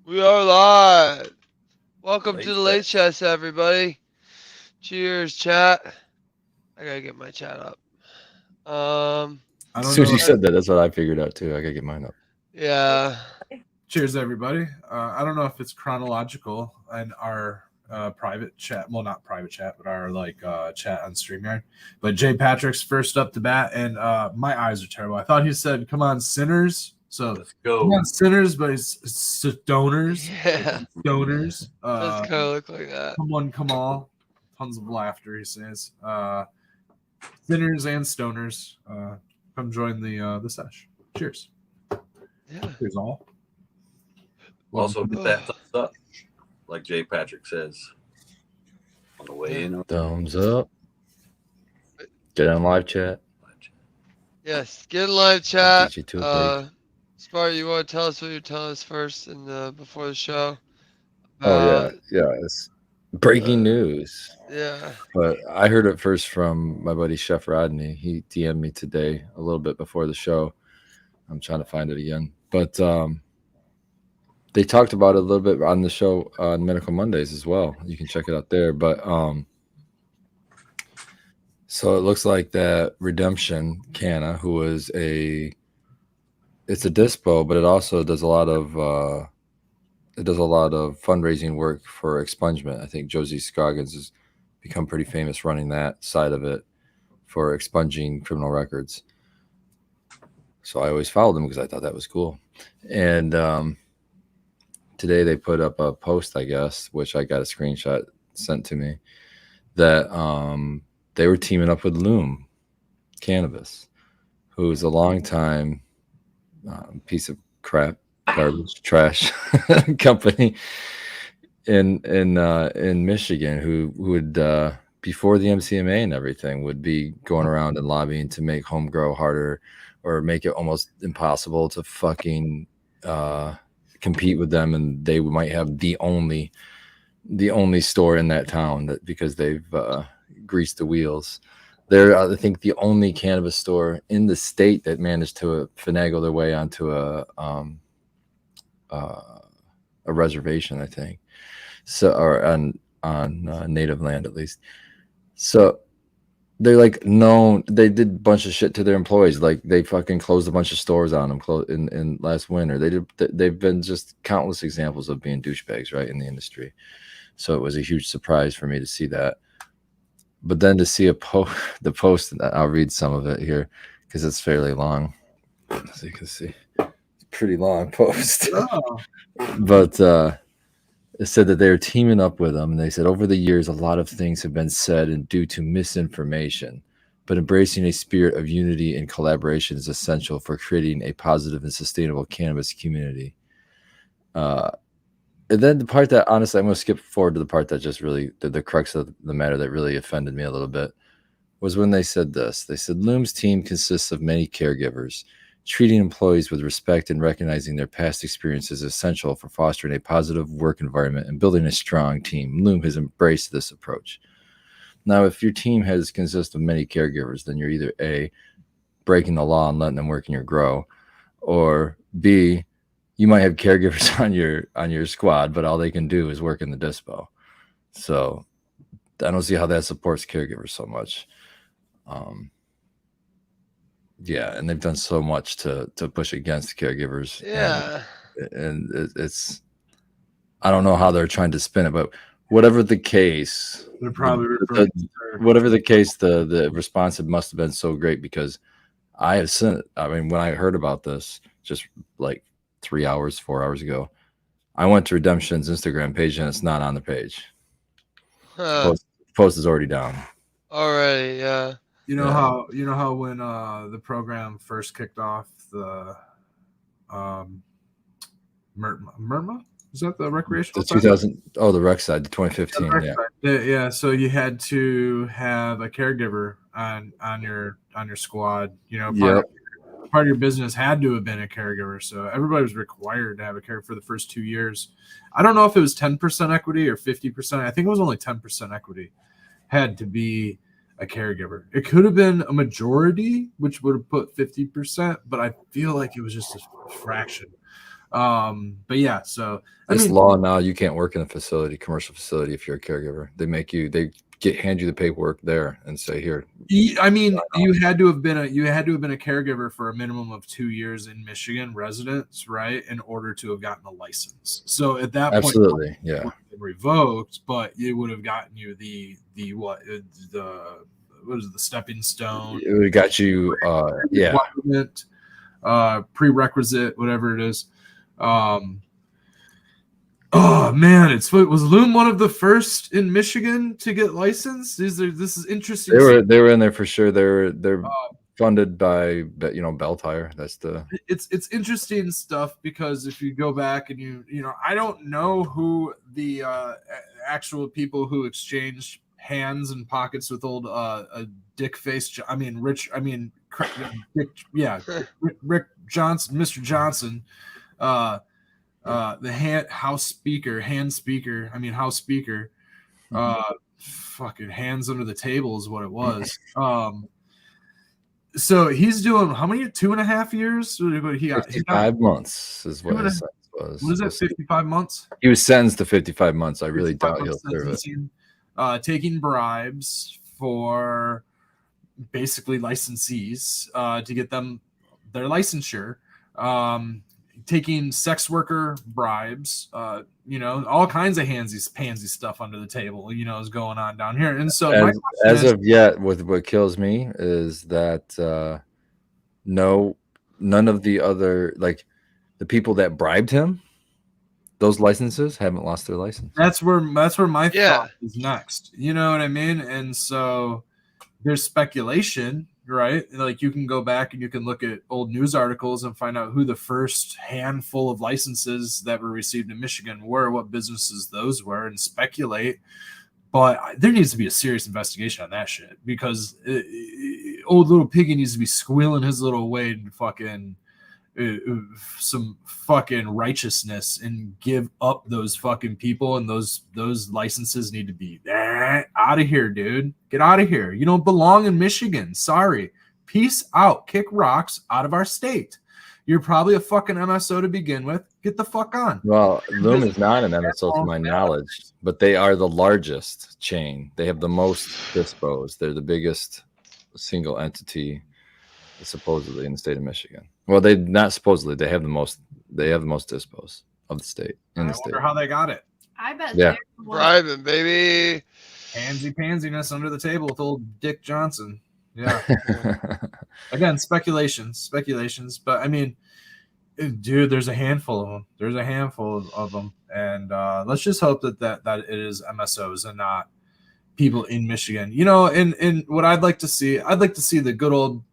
We are live. Welcome to Late the Late Sesh. Sesh, everybody. Cheers, chat. I gotta get my chat up. Um, I As don't soon as know. you uh, said that, that's what I figured out too. I gotta get mine up. yeah. Cheers, everybody. I don't know if it's chronological in our private chat. Well, not private chat, but our chat on StreamYard. But Jay Patrick's first up to bat, and my eyes are terrible. I thought he said, "Come on, sinners." So Let's come go. on, sinners, but it's stoners, Yeah. stoners. Does kind of look like that. Come on, come all. Tons of laughter. He says, "Sinners and stoners, come join the sesh." Cheers. Yeah. Cheers, all. Welcome. Also, hit that thumbs up, like Jay Patrick says on the way Yeah. in. Thumbs up. Get on live chat. Yes. Get in live I'll chat. beat you to it, Dave. Sparta, you want to tell us what you're telling us first and before the show? Oh yeah, Uh, yeah. It's breaking uh, news. yeah. But I heard it first from my buddy Chef Rodney. He DM'd me today a little bit before the show. I'm trying to find it again. But they talked about it a little bit on the show on Medical Mondays as well. You can check it out there. But so it looks like that Redemption Canna, who is it's a dispo, but it also does a lot of fundraising work for expungement. I think Josie Scoggins has become pretty famous running that side of it for expunging criminal records. So I always followed them because I thought that was cool. And today they put up a post, I guess, which I got a screenshot sent to me, that they were teaming up with Loom Cannabis, who's a long time piece of crap, garbage, trash company in Michigan, who would before the MCMA and everything would be going around and lobbying to make home grow harder or make it almost impossible to fucking uh, compete with them, and they might have the only store in that town that because they've greased the wheels. They're, I think, the only cannabis store in the state that managed to finagle their way onto uh, a reservation, I think, so or on native land at least. So they're like known. They did a bunch of shit to their employees. Like they fucking closed a bunch of stores on them in last winter. They've been just countless examples of being douchebags, right, in the industry. So it was a huge surprise for me to see that. But then to see the post, I'll read some of it here because it's fairly long, as you can see. It's a pretty long post. Oh, But it said that they were teaming up with them, and they said over the years a lot of things have been said and due to misinformation, but embracing a spirit of unity and collaboration is essential for creating a positive and sustainable cannabis community. uh, and then the part that honestly I'm going to skip forward to the part that just really the crux of the matter that really offended me a little bit was when they said this. They said Loom's team consists of many caregivers. Treating employees with respect and recognizing their past experience is essential for fostering a positive work environment and building a strong team. Loom has embraced this approach. Now, if your team has consists of many caregivers, then you're either A, breaking the law and letting them work in your grow, or B, you might have caregivers on your squad, but all they can do is work in the dispo. So I don't see how that supports caregivers so much. Um, yeah, and they've done so much to push against caregivers, and Yeah. it's I don't know how they're trying to spin it, but whatever the case, they're the, probably referring the to her. whatever the case, the response must have been so great because I have sent. I mean, when I heard about this, just like 3 hours, 4 hours ago, I went to Redemption's Instagram page and it's not on the page. Huh. Post is already down. Alrighty. Yeah. Yeah, You know how when the program first kicked off, the um Myrma, is that the recreational the side? 2000. Oh, the rec side, the Yeah, the 2015. rec Yeah, side. Yeah, so you had to have a caregiver on your squad. You know, yep. part of your business had to have been a caregiver. So everybody was required to have a caregiver for the first 2 years. I don't know if it was 10% equity or 50%. I think it was only 10% equity. Had to be a caregiver. It could have been a majority, which would have put 50%, but I feel like it was just a fraction. But yeah, so I This mean, law now, you can't work in a facility, commercial facility, if you're a caregiver. They hand you the paperwork there and say, here. I mean, you had to have been a caregiver for a minimum of 2 years in Michigan residence, right, in order to have gotten a license. So at that point, Absolutely, yeah, it would have been revoked, but it would have gotten you the what is it, the stepping stone? it would have got you, yeah. Prerequisite, whatever it is. Oh man, was Loom one of the first in Michigan to get licensed? This is interesting. They were in there for sure. They're funded by Bell Tire. That's the. It's interesting stuff because if you go back and you I don't know who the actual people who exchanged hands and pockets with old Dick face. Rick Johnson, Mr. Johnson. The House Speaker, fucking hands under the table is what it was. So he's doing how many? 2.5 years? He got 55 months is what his sentence was. What is that? 55 months? He was sentenced to 55 months. I really doubt he'll serve it. Taking bribes for basically licensees to get them their licensure. Taking sex worker bribes, all kinds of pansy stuff under the table, is going on down here. And so as of yet, what kills me is that none of the other, like the people that bribed him, those licenses haven't lost their license. That's where my thought is next. You know what I mean? And so there's speculation, right? Like you can go back and you can look at old news articles and find out who the first handful of licenses that were received in Michigan were, what businesses those were, and speculate. But there needs to be a serious investigation on that shit because old little piggy needs to be squealing his little way to fucking some fucking righteousness and give up those fucking people, and those licenses need to be out of here, dude. Get out of here. You don't belong in Michigan. Sorry. Peace out. Kick rocks out of our state. You're probably a fucking MSO to begin with. Get the fuck on. Well, Loom is not an MSO to my knowledge, but they are the largest chain. They have the most dispos. They're the biggest single entity supposedly in the state of Michigan. Well, they not supposedly. They have the most dispos of the state. I wonder how they got it. I bet. Yeah. Bribing, baby. Pansiness under the table with old Dick Johnson. Yeah. Again, speculations. But I mean, dude, there's a handful of them. And let's just hope that it is MSOs and not people in Michigan. And what I'd like to see the good old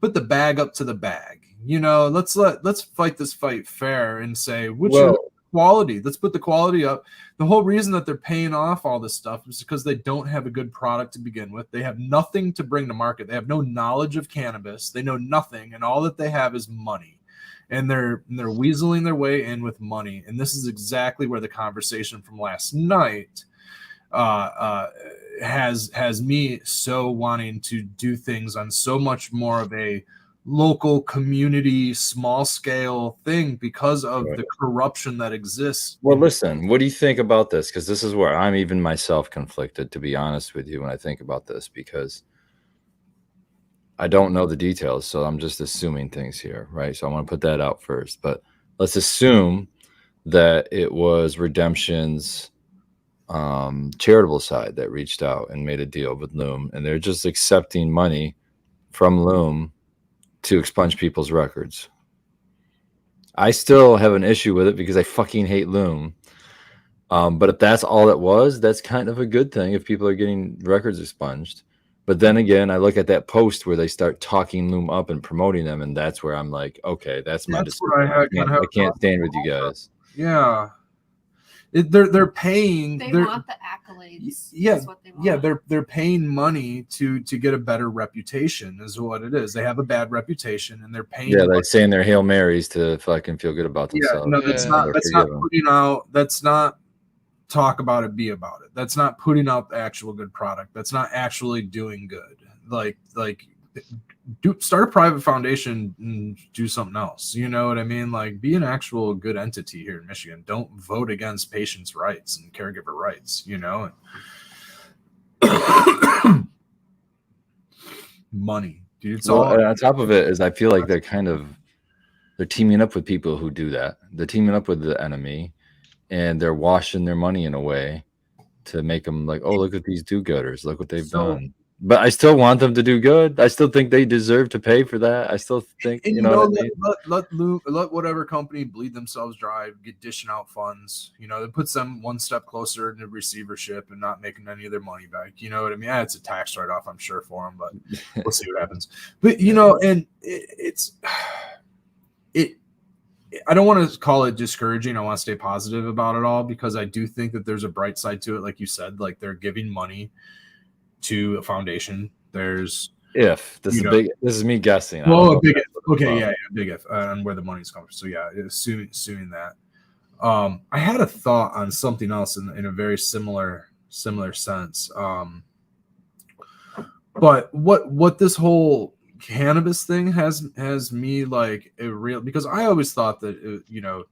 put the bag up to the bag. Let's fight this fight fair and say quality. Let's put the quality up. The whole reason that they're paying off all this stuff is because they don't have a good product to begin with. They have nothing to bring to market. They have no knowledge of cannabis. They know nothing, and all that they have is money. And they're weaseling their way in with money. And this is exactly where the conversation from last night has me so wanting to do things on so much more of a local community, small scale thing because of the corruption that exists. Well, listen, what do you think about this? Because this is where I'm even myself conflicted, to be honest with you, when I think about this, because I don't know the details, so I'm just assuming things here, right? So I want to put that out first. But let's assume that it was Redemption's charitable side that reached out and made a deal with Loom, and they're just accepting money from Loom to expunge people's records. I still have an issue with it because I fucking hate Loom. But if that's all it was, that's kind of a good thing if people are getting records expunged. But then again, I look at that post where they start talking Loom up and promoting them, and that's where I'm like, okay, that's my decision. I can't stand with you guys. Yeah. They're paying. They want the accolades. Yeah, is what they want. yeah. They're paying money to get a better reputation. Is what it is. They have a bad reputation, and they're paying. Yeah, they're saying their Hail Marys to fucking feel good about themselves. Yeah, no, that's not. That's not putting out. That's not talk about it. Be about it. That's not putting out the actual good product. That's not actually doing good. Like start a private foundation and do something else. You know what I mean? Like, be an actual good entity here in Michigan. Don't vote against patients' rights and caregiver rights, you know? Money, dude. It's all and on top of it is I feel like they're teaming up with people who do that. They're teaming up with the enemy, and they're washing their money in a way to make them like, oh, look at these do-gooders, look what they've done. But I still want them to do good. I still think they deserve to pay for that. I still think, and you know what I mean? let whatever company bleed themselves dry, get dishing out funds. You know, it puts them one step closer into receivership and not making any of their money back. You know what I mean? Yeah, it's a tax write-off, I'm sure, for them, but we'll see what happens. But you know, and it's I don't want to call it discouraging. I want to stay positive about it all, because I do think that there's a bright side to it. Like you said, like they're giving money to a foundation. There's this is me guessing. Well, a big if. Okay, yeah, big if on where the money's coming from. So yeah, assuming that. I had a thought on something else in a very similar sense. But what this whole cannabis thing has me like a real, because I always thought that you know,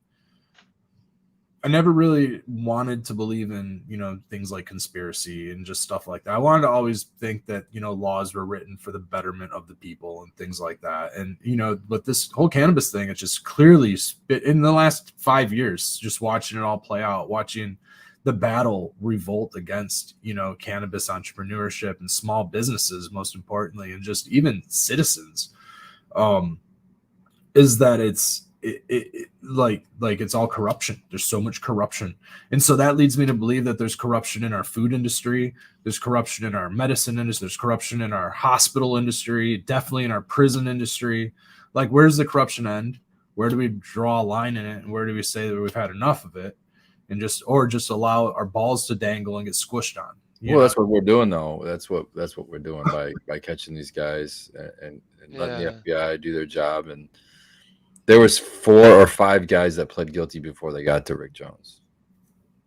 I never really wanted to believe in, you know, things like conspiracy and just stuff like that. I wanted to always think that, you know, laws were written for the betterment of the people and things like that. And, you know, but this whole cannabis thing, it's just clearly in the last 5 years, just watching it all play out, watching the battle revolt against, you know, cannabis entrepreneurship and small businesses, most importantly, and just even citizens, is that it's it's all corruption. There's so much corruption. And so that leads me to believe that there's corruption in our food industry. There's corruption in our medicine industry. There's corruption in our hospital industry, definitely in our prison industry. Like, where's the corruption end? Where do we draw a line in it? And where do we say that we've had enough of it and just allow our balls to dangle and get squished on? Well, that's what we're doing, though. That's what we're doing by catching these guys and letting the FBI do their job. And there was 4 or 5 guys that pled guilty before they got to Rick Jones.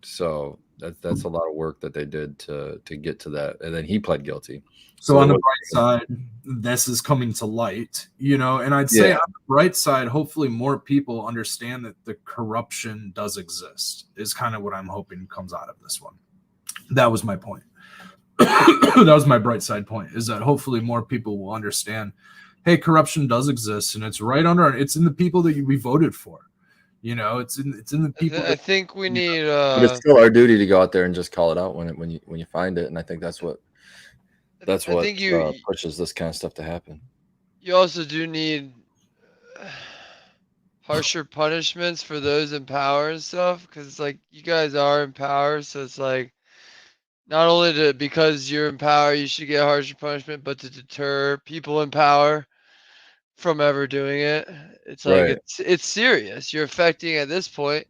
So that's a lot of work that they did to get to that. And then he pled guilty. So on the bright side, this is coming to light, you know, and I'd say on the bright side, hopefully more people understand that the corruption does exist, is kind of what I'm hoping comes out of this one. That was my point. That was my bright side point, is that hopefully more people will understand, hey, corruption does exist, and it's right under, it's in the people that we voted for. You know, it's in the people. I think we need. But it's still our duty to go out there and just call it out when you find it, and I think that's what pushes this kind of stuff to happen. You also do need harsher punishments for those in power and stuff, because it's like you guys are in power, so it's like not only because you're in power you should get harsher punishment, but to deter people in power from ever doing it. It's like it's serious. You're affecting at this point.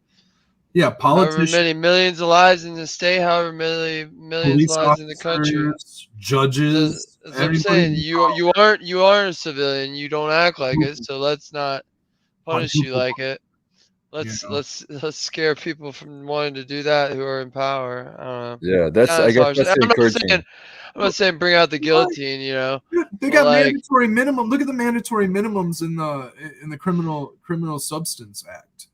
Yeah, politicians, however many millions of lives in the state, however many millions of lives in the country. Judges. That's what I'm saying. You aren't a civilian. You don't act like it. So let's not punish you like it. Let's scare people from wanting to do that who are in power. I don't know. Yeah, I guess that's encouraging. I'm not saying bring out the guillotine, you know. They got mandatory minimum. Look at the mandatory minimums in the criminal substance act.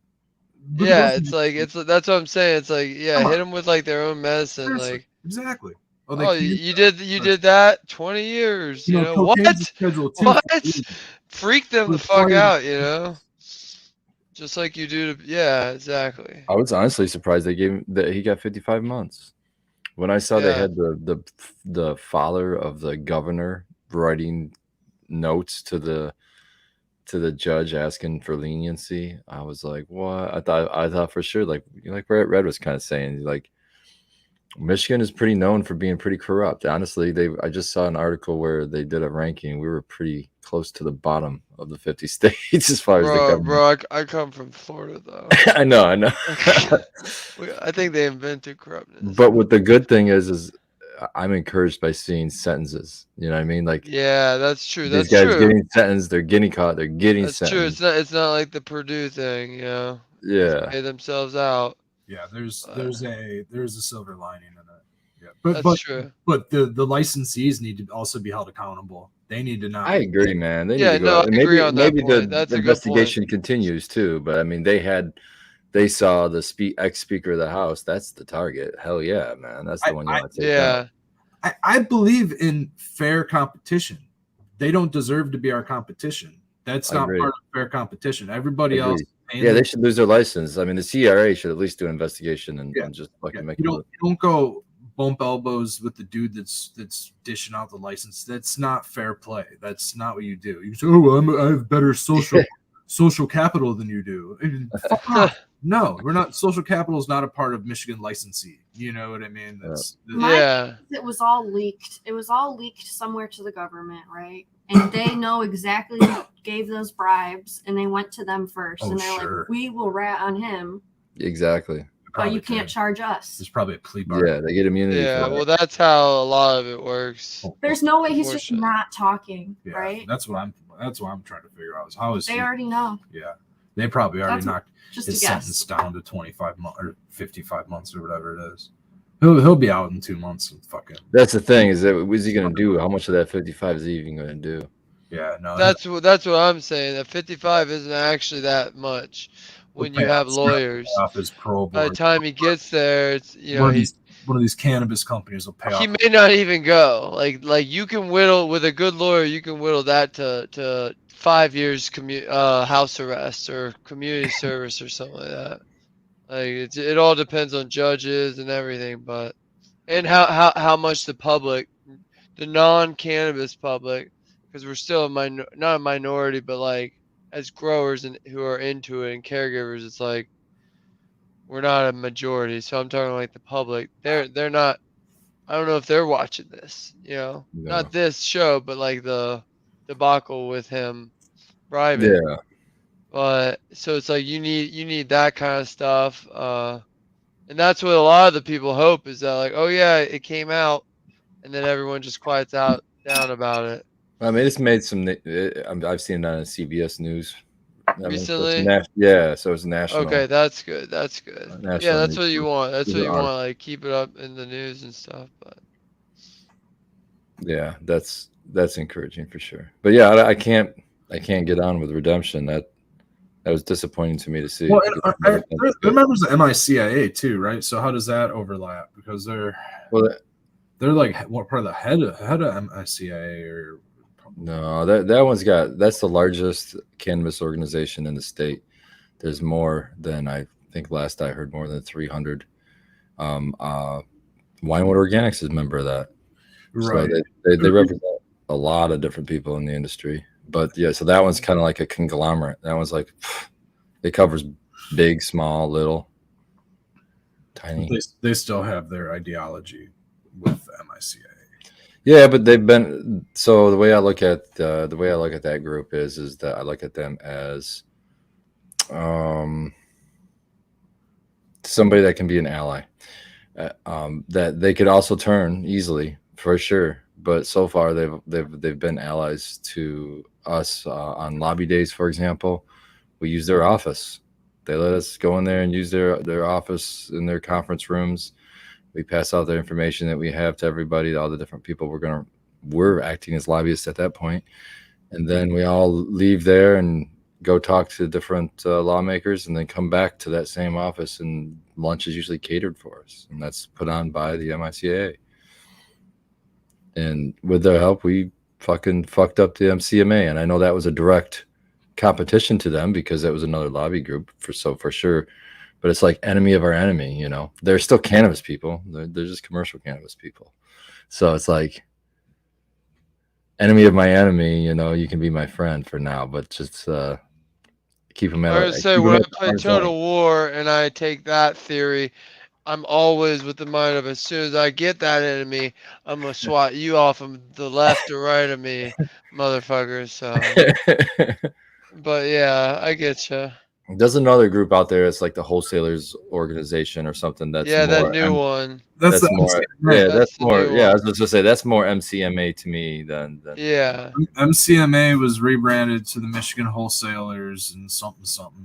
It's that's what I'm saying. It's like, hit them with like their own medicine. Seriously. Like, exactly. You did that 20 years. You know what? Freak them the fuck out. You know. Just like you do to, exactly. I was honestly surprised they gave him that he got 55 months. When I saw they had the father of the governor writing notes to the judge asking for leniency, I was like, what? I thought for sure, like Red was kind of saying, like, Michigan is pretty known for being pretty corrupt. Honestly, I just saw an article where they did a ranking. We were pretty close to the bottom of the 50 states as far as the government. Bro, I come from Florida, though. I know. I think they invented corruptness. But what the good thing is I'm encouraged by seeing sentences. You know what I mean? Like, yeah, that's true. These guys getting sentenced. They're getting caught. They're getting sentenced. True. It's not like the Purdue thing, you know. Yeah. Pay themselves out. Yeah, there's a silver lining in it. Yeah, That's true. But the licensees need to also be held accountable. They need to not. I agree, man. They need Yeah, to go no, out. I And agree on that maybe point. the That's a good investigation continues too. But I mean, they saw the ex Speaker of the House. That's the target. Hell yeah, man. That's the one you want to take out. Yeah. I believe in fair competition. They don't deserve to be our competition. That's not part of fair competition. Everybody else. Yeah, they should lose their license. I mean, the CRA should at least do an investigation and just fucking make you don't go bump elbows with the dude that's dishing out the license. That's not fair play. That's not what you do. You say, "Oh, well, I have better social capital than you do." Fuck off. No, we're not. Social capital is not a part of Michigan licensee. You know what I mean? It was all leaked. It was all leaked somewhere to the government, right? And they know exactly who gave those bribes, and they went to them first. And they're like, "We will rat on him." Exactly. But you can't charge us. There's probably a plea bargain. Yeah, they get immunity. Yeah, well, that's how a lot of it works. There's no way he's just not talking, right? That's what I'm trying to figure out. Is how is they already know? Yeah, they probably already knocked his sentence down to 25 months or 55 months or whatever it is. He'll be out in 2 months. And fucking. That's the thing. Is that what is he going to do? How much of that 55 is he even going to do? Yeah, no. That's what I'm saying. That 55 isn't actually that much when you have lawyers. Off his parole board. By the time he gets there, it's one of these cannabis companies will pay off. He may not even go. Like you can whittle with a good lawyer. You can whittle that to 5 years house arrest or community service or something like that. Like it all depends on judges and everything, and how much the public, the non-cannabis public, because we're still not a minority, but like as growers and who are into it and caregivers, it's like we're not a majority. So I'm talking like the public. They're not. I don't know if they're watching this. Not this show, but like the debacle with him bribing. Yeah. But so it's like you need that kind of stuff, and that's what a lot of the people hope is that like, oh yeah, it came out, and then everyone just quiets down about it. I mean, it's made some. I've seen it on CBS News recently. So it's national. Okay, that's good. That's good. Yeah, that's what you want. That's what you want. Like keep it up in the news and stuff. But yeah, that's encouraging for sure. But yeah, I can't get on with redemption. That was disappointing to me to see. Well, they're members of MICIA too, right? So how does that overlap? Because they're like what part of the head of MICIA or no, that's the largest cannabis organization in the state. There's more than I think last I heard, more than 300. Winewood Organics is a member of that. Right. So they represent a lot of different people in the industry. But yeah, so that one's kind of like a conglomerate. That one's like it covers big, small, little, tiny. They still have their ideology with MICA. Yeah, but they've been so the way I look at that group is that I look at them as somebody that can be an ally, that they could also turn easily for sure. But so far they've been allies to us on lobby days, for example. We use their office. They let us go in there and use their office in their conference rooms. We pass out the information that we have to everybody, all the different people we're acting as lobbyists at that point. And then we all leave there and go talk to different lawmakers and then come back to that same office, and lunch is usually catered for us. And that's put on by the MICA. And with their help, we fucking fucked up the MCMA. And I know that was a direct competition to them because that was another lobby group for sure. But it's like enemy of our enemy, They're still cannabis people. They're just commercial cannabis people. So it's like enemy of my enemy, you can be my friend for now, but just keep them at I would say when I play Total War and I take that theory, I'm always with the mind of as soon as I get that enemy, I'm going to swat you off from the left or right of me, motherfuckers. So, but yeah, I get you. There's another group out there. It's like the wholesalers organization or something. That's that new one. That's more. Yeah, that's more. Yeah, I was just gonna say that's more MCMA to me than. Yeah. MCMA was rebranded to the Michigan Wholesalers and something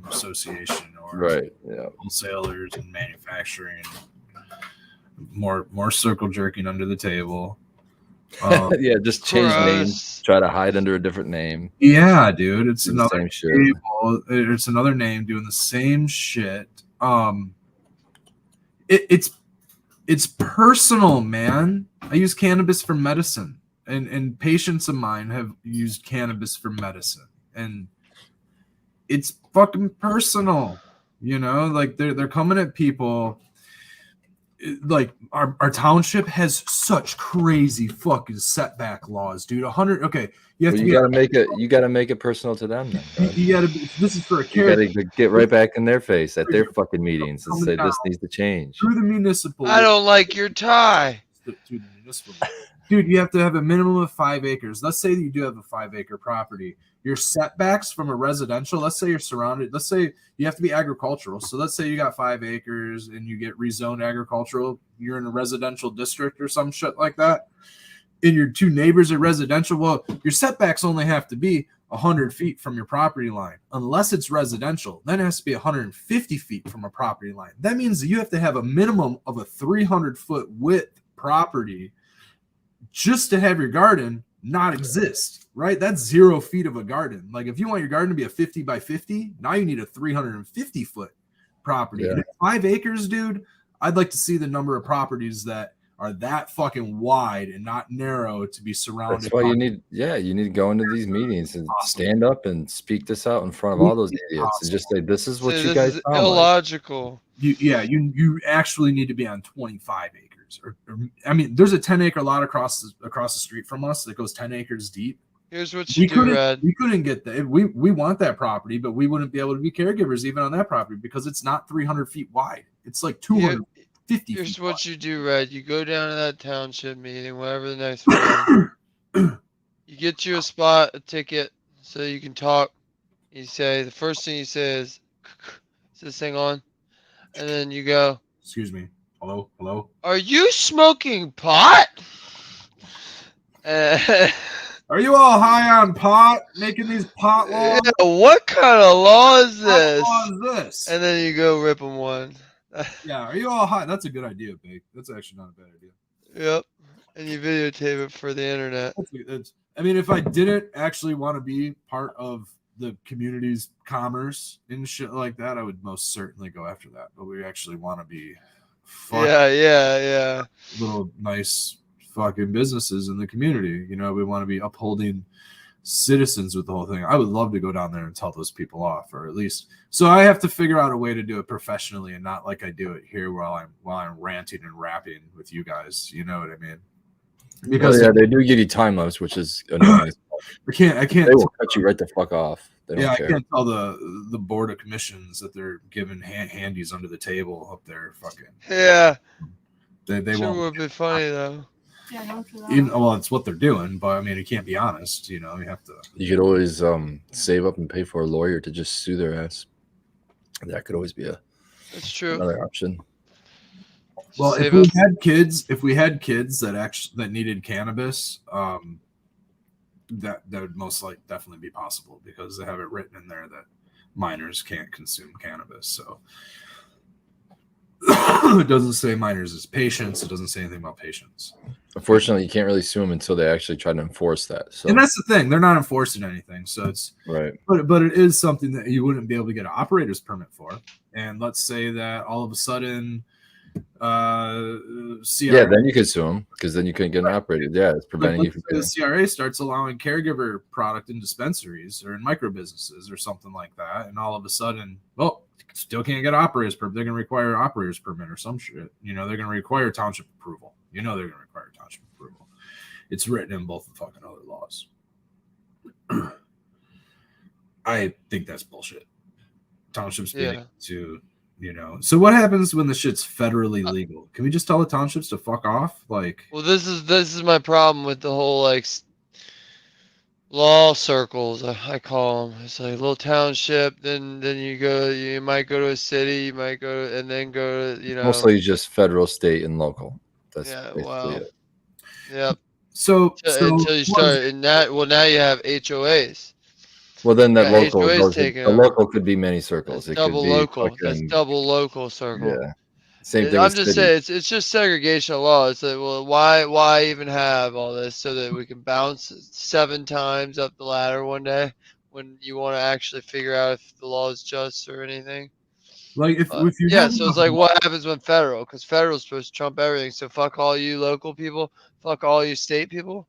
Association, or right. Yeah. Wholesalers and Manufacturing. More circle jerking under the table. Yeah, just change names. Gross. Try to hide under a different name. Yeah, dude, it's Do the another same shit. table. It's another name doing the same shit. It's personal, man. I use cannabis for medicine, and patients of mine have used cannabis for medicine, and it's fucking personal. You know, like they're coming at people. Like our township has such crazy fucking setback laws, dude. 100. Okay, you have Well, to. you gotta make it. You gotta make it personal to them. Then, right? You gotta. This is for a You character. gotta get right back in their face at their fucking meetings and Coming say down this needs to change. through the municipal. I don't like your tie. To the municipal. Dude, you have to have a minimum of 5 acres. Let's say that you do have a 5-acre property. Your setbacks from a residential, let's say you're surrounded, let's say you have to be agricultural. So let's say you got 5 acres and you get rezoned agricultural. You're in a residential district or some shit like that. And your 2 neighbors are residential. Well, your setbacks only have to be 100 feet from your property line, unless it's residential. Then it has to be 150 feet from a property line. That means that you have to have a minimum of a 300-foot width property just to have your garden not exist, right? That's 0 feet of a garden. Like if you want your garden to be a 50 by 50, now you need a 350-foot property. Yeah. And at 5 acres, dude, I'd like to see the number of properties that are that fucking wide and not narrow to be surrounded. That's why you need to go into these meetings and stand up and speak this out in front of all those idiots and just say, this is what See, you this guys is sound like. illogical. You actually need to be on 25 acres. Or I mean, there's a 10-acre lot across the street from us that goes 10 acres deep. Here's what you do, Red. We couldn't get that. We want that property, but we wouldn't be able to be caregivers even on that property because it's not 300 feet wide. It's like 250 Here's feet what wide. you do, Red. You go down to that township meeting, whatever the next one is. You get you a spot, a ticket, so you can talk. You say, the first thing you say is this thing on? And then you go, Excuse me. Hello? are you smoking pot? Are you all high on pot? Making these pot laws? Yeah, what kind of law is What this? law is this? And then you go rip them one. Yeah, are you all high? That's a good idea, Big. That's actually not a bad idea. Yep. And you videotape it for the internet. I mean, if I didn't actually want to be part of the community's commerce and shit like that, I would most certainly go after that. But we actually want to be Yeah. little nice fucking businesses in the community. You know, we want to be upholding citizens with the whole thing. I would love to go down there and tell those people off, or at least so I have to figure out a way to do it professionally and not like I do it here while I'm ranting and rapping with you guys. You know what I mean? Because they do give you time limits, which is annoying. I can't. They will cut you right the fuck off. They don't care. I can't tell the board of commissions that they're giving handies under the table up there. Fucking Yeah. they Sure won't. would be funny though. Yeah, don't do that. Well, it's what they're doing, but I mean, you can't be honest. You know, you have to. You could always save up and pay for a lawyer to just sue their ass. That could always be That's true. another option. Well, Save if up. we had kids that needed cannabis, that would most likely definitely be possible because they have it written in there that minors can't consume cannabis. So it doesn't say minors as patients. It doesn't say anything about patients. Unfortunately, you can't really sue them until they actually try to enforce that. So, And that's the thing; they're not enforcing anything. So it's right. but it is something that you wouldn't be able to get an operator's permit for. And let's say that all of a sudden, Yeah, then you could sue them because then you couldn't get an operator. Yeah, it's preventing you from the CRA starts allowing caregiver product in dispensaries or in micro businesses or something like that, and all of a sudden, well, still can't get operators permit. They're going to require an operators permit or some shit. You know, they're going to require township approval. You know, they're going to require township approval. It's written in both the fucking other laws. I think that's bullshit. Townships being to. You know, so what happens when the shit's federally legal? Can we just tell the townships to fuck off? Like, Well, this is my problem with the whole like law circles. I call them. It's like a little township. Then you might go to a city. You might go and then go to mostly just federal, state, and local. That's basically it. Yep. So until you start in that. Well, now you have HOAs. Well, then that Yeah, local HOA's taking the over. local could be many circles. That's It double could be local. fucking, That's double local circle. Yeah. Same thing I'm with just city. saying it's just segregation law. It's like, well, why even have all this so that we can bounce 7 times up the ladder one day when you want to actually figure out if the law is just or anything? Like if you Yeah, have so it's enough like what happens when federal? Because federal's supposed to trump everything. So fuck all you local people, fuck all you state people.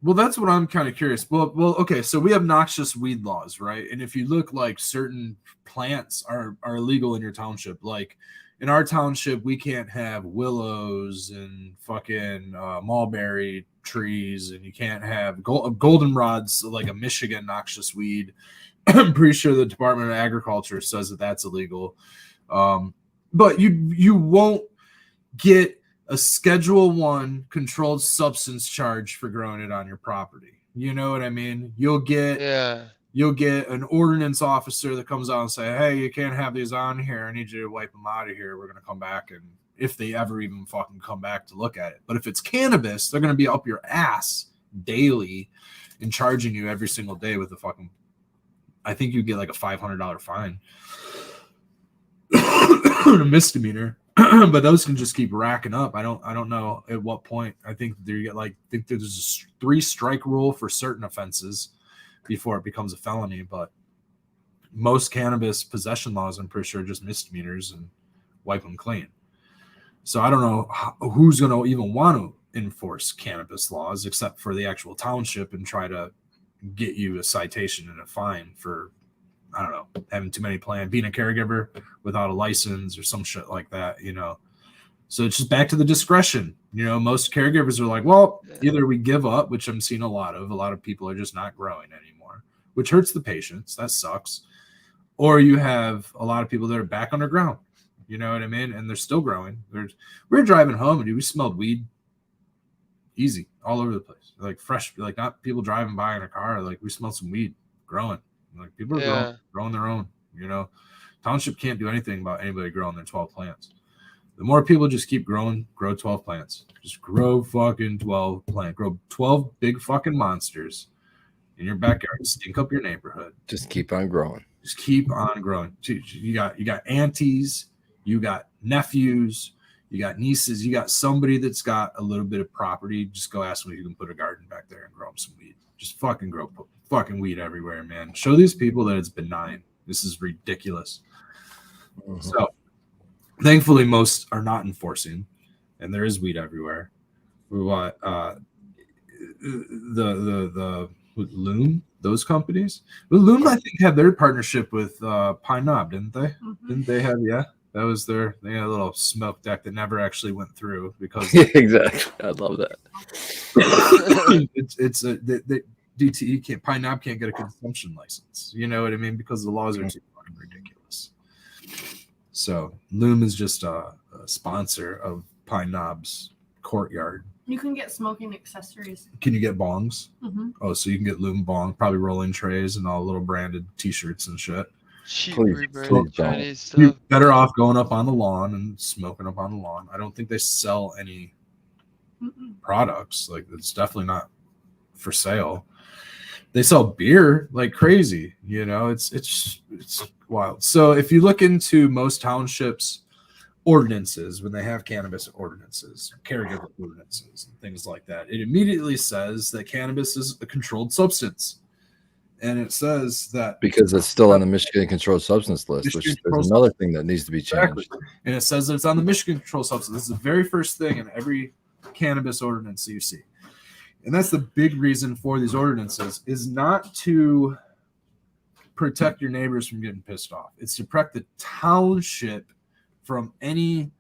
Well, that's what I'm kind of curious. Well, okay. So we have noxious weed laws, right? And if you look, like certain plants are illegal in your township. Like in our township, we can't have willows and fucking mulberry trees, and you can't have goldenrods, like a Michigan noxious weed. I'm pretty sure the Department of Agriculture says that that's illegal. But you won't get a Schedule 1 controlled substance charge for growing it on your property. You know what I mean? You'll get an ordinance officer that comes out and say, hey, you can't have these on here. I need you to wipe them out of here. We're going to come back, and if they ever even fucking come back to look at it. But if it's cannabis, they're going to be up your ass daily and charging you every single day with a fucking, I think you get like a $500 fine. A misdemeanor. But those can just keep racking up. I don't know at what point. I think there's a 3-strike rule for certain offenses before it becomes a felony. But most cannabis possession laws, I'm pretty sure, are just misdemeanors and wipe them clean. So I don't know who's going to even want to enforce cannabis laws except for the actual township and try to get you a citation and a fine for, I don't know, having too many plants, being a caregiver without a license or some shit like that, you know. So it's just back to the discretion. You know, most caregivers are like, well, either we give up, which I'm seeing a lot of people are just not growing anymore, which hurts the patients. That sucks. Or you have a lot of people that are back underground, you know what I mean? And they're still growing. We're driving home and we smelled weed easy all over the place. Like fresh, like not people driving by in a car. Like we smelled some weed growing. Like people are growing their own, you know. Township can't do anything about anybody growing their 12 plants. The more people just keep growing, grow 12 plants. Just grow fucking 12 plants. Grow 12 big fucking monsters in your backyard. Stink up your neighborhood. Just keep on growing. Just keep on growing. You got aunties, you got nephews, you got nieces, you got somebody that's got a little bit of property. Just go ask them if you can put a garden back there and grow them some weed. Just fucking grow fucking weed everywhere, man. Show these people that it's benign. This is ridiculous. Mm-hmm. So thankfully most are not enforcing, and there is weed everywhere. What the Loom, those companies, Loom I think had their partnership with Pine Knob, didn't they? Mm-hmm. Didn't they have? Yeah, that was they had a little smoke deck that never actually went through because exactly. I love that. it's a DTE can't, Pine Knob can't get a consumption license. You know what I mean? Because the laws are too fucking ridiculous. So Loom is just a sponsor of Pine Knob's courtyard. You can get smoking accessories. Can you get bongs? Mm-hmm. Oh, so you can get Loom bong, probably rolling trays and all little branded T-shirts and shit. Cheap rebranded Chinese stuff. You're better off going up on the lawn and smoking up on the lawn. I don't think they sell any products. Like it's definitely not for sale. They sell beer like crazy, you know. It's wild. So if you look into most townships ordinances, when they have cannabis ordinances, caregiver ordinances, and things like that, it immediately says that cannabis is a controlled substance, and it says that because it's still on the Michigan controlled substance list, which is another thing that needs to be changed. Exactly. And it says that it's on the Michigan controlled substance. This is the very first thing in every cannabis ordinance you see. And that's the big reason for these ordinances, is not to protect your neighbors from getting pissed off. It's to protect the township from any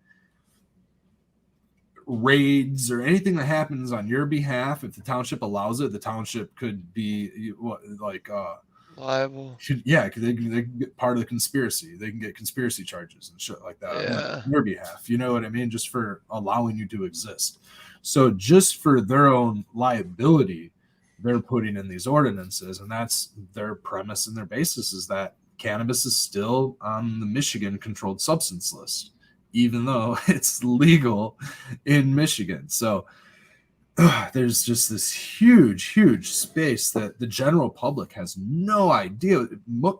raids or anything that happens on your behalf. If the township allows it, the township could be liable. They can get part of the conspiracy. They can get conspiracy charges and shit like that on your behalf. You know what I mean? Just for allowing you to exist. So just for their own liability, they're putting in these ordinances, and that's their premise and their basis, is that cannabis is still on the Michigan controlled substance list, even though it's legal in Michigan. So there's just this huge space that the general public has no idea.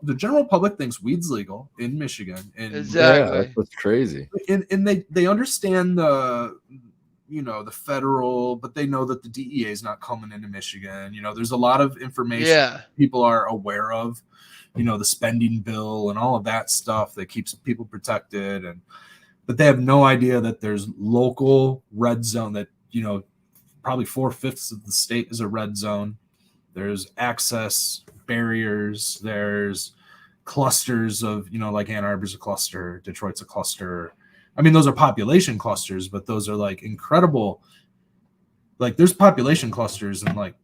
The general public thinks weed's legal in Michigan, and Exactly. Yeah, that's what's crazy. and they understand the the federal, but they know that the DEA is not coming into Michigan. There's a lot of information people are aware of. The spending bill and all of that stuff that keeps people protected, but they have no idea that there's local red zone that probably 4/5 of the state is a red zone. There's access barriers. There's clusters of, like Ann Arbor's a cluster, Detroit's a cluster. I mean, those are population clusters, but those are like incredible. Like there's population clusters in like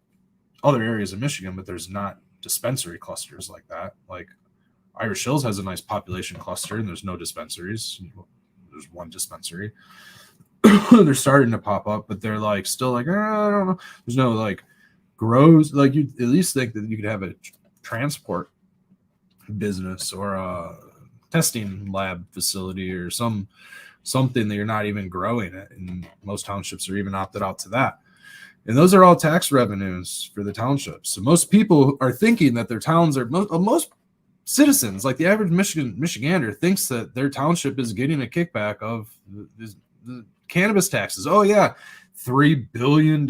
other areas of Michigan, but there's not dispensary clusters like that. Like Irish Hills has a nice population cluster and there's no dispensaries. There's one dispensary. They're starting to pop up, but they're like still like, I don't know. There's no like grows. Like you at least think that you could have a transport business or a testing lab facility or something that you're not even growing it. And most townships are even opted out to that. And those are all tax revenues for the townships. So most people are thinking that their towns are most citizens, like the average Michigander, thinks that their township is getting a kickback of the cannabis taxes. Oh yeah, $3 billion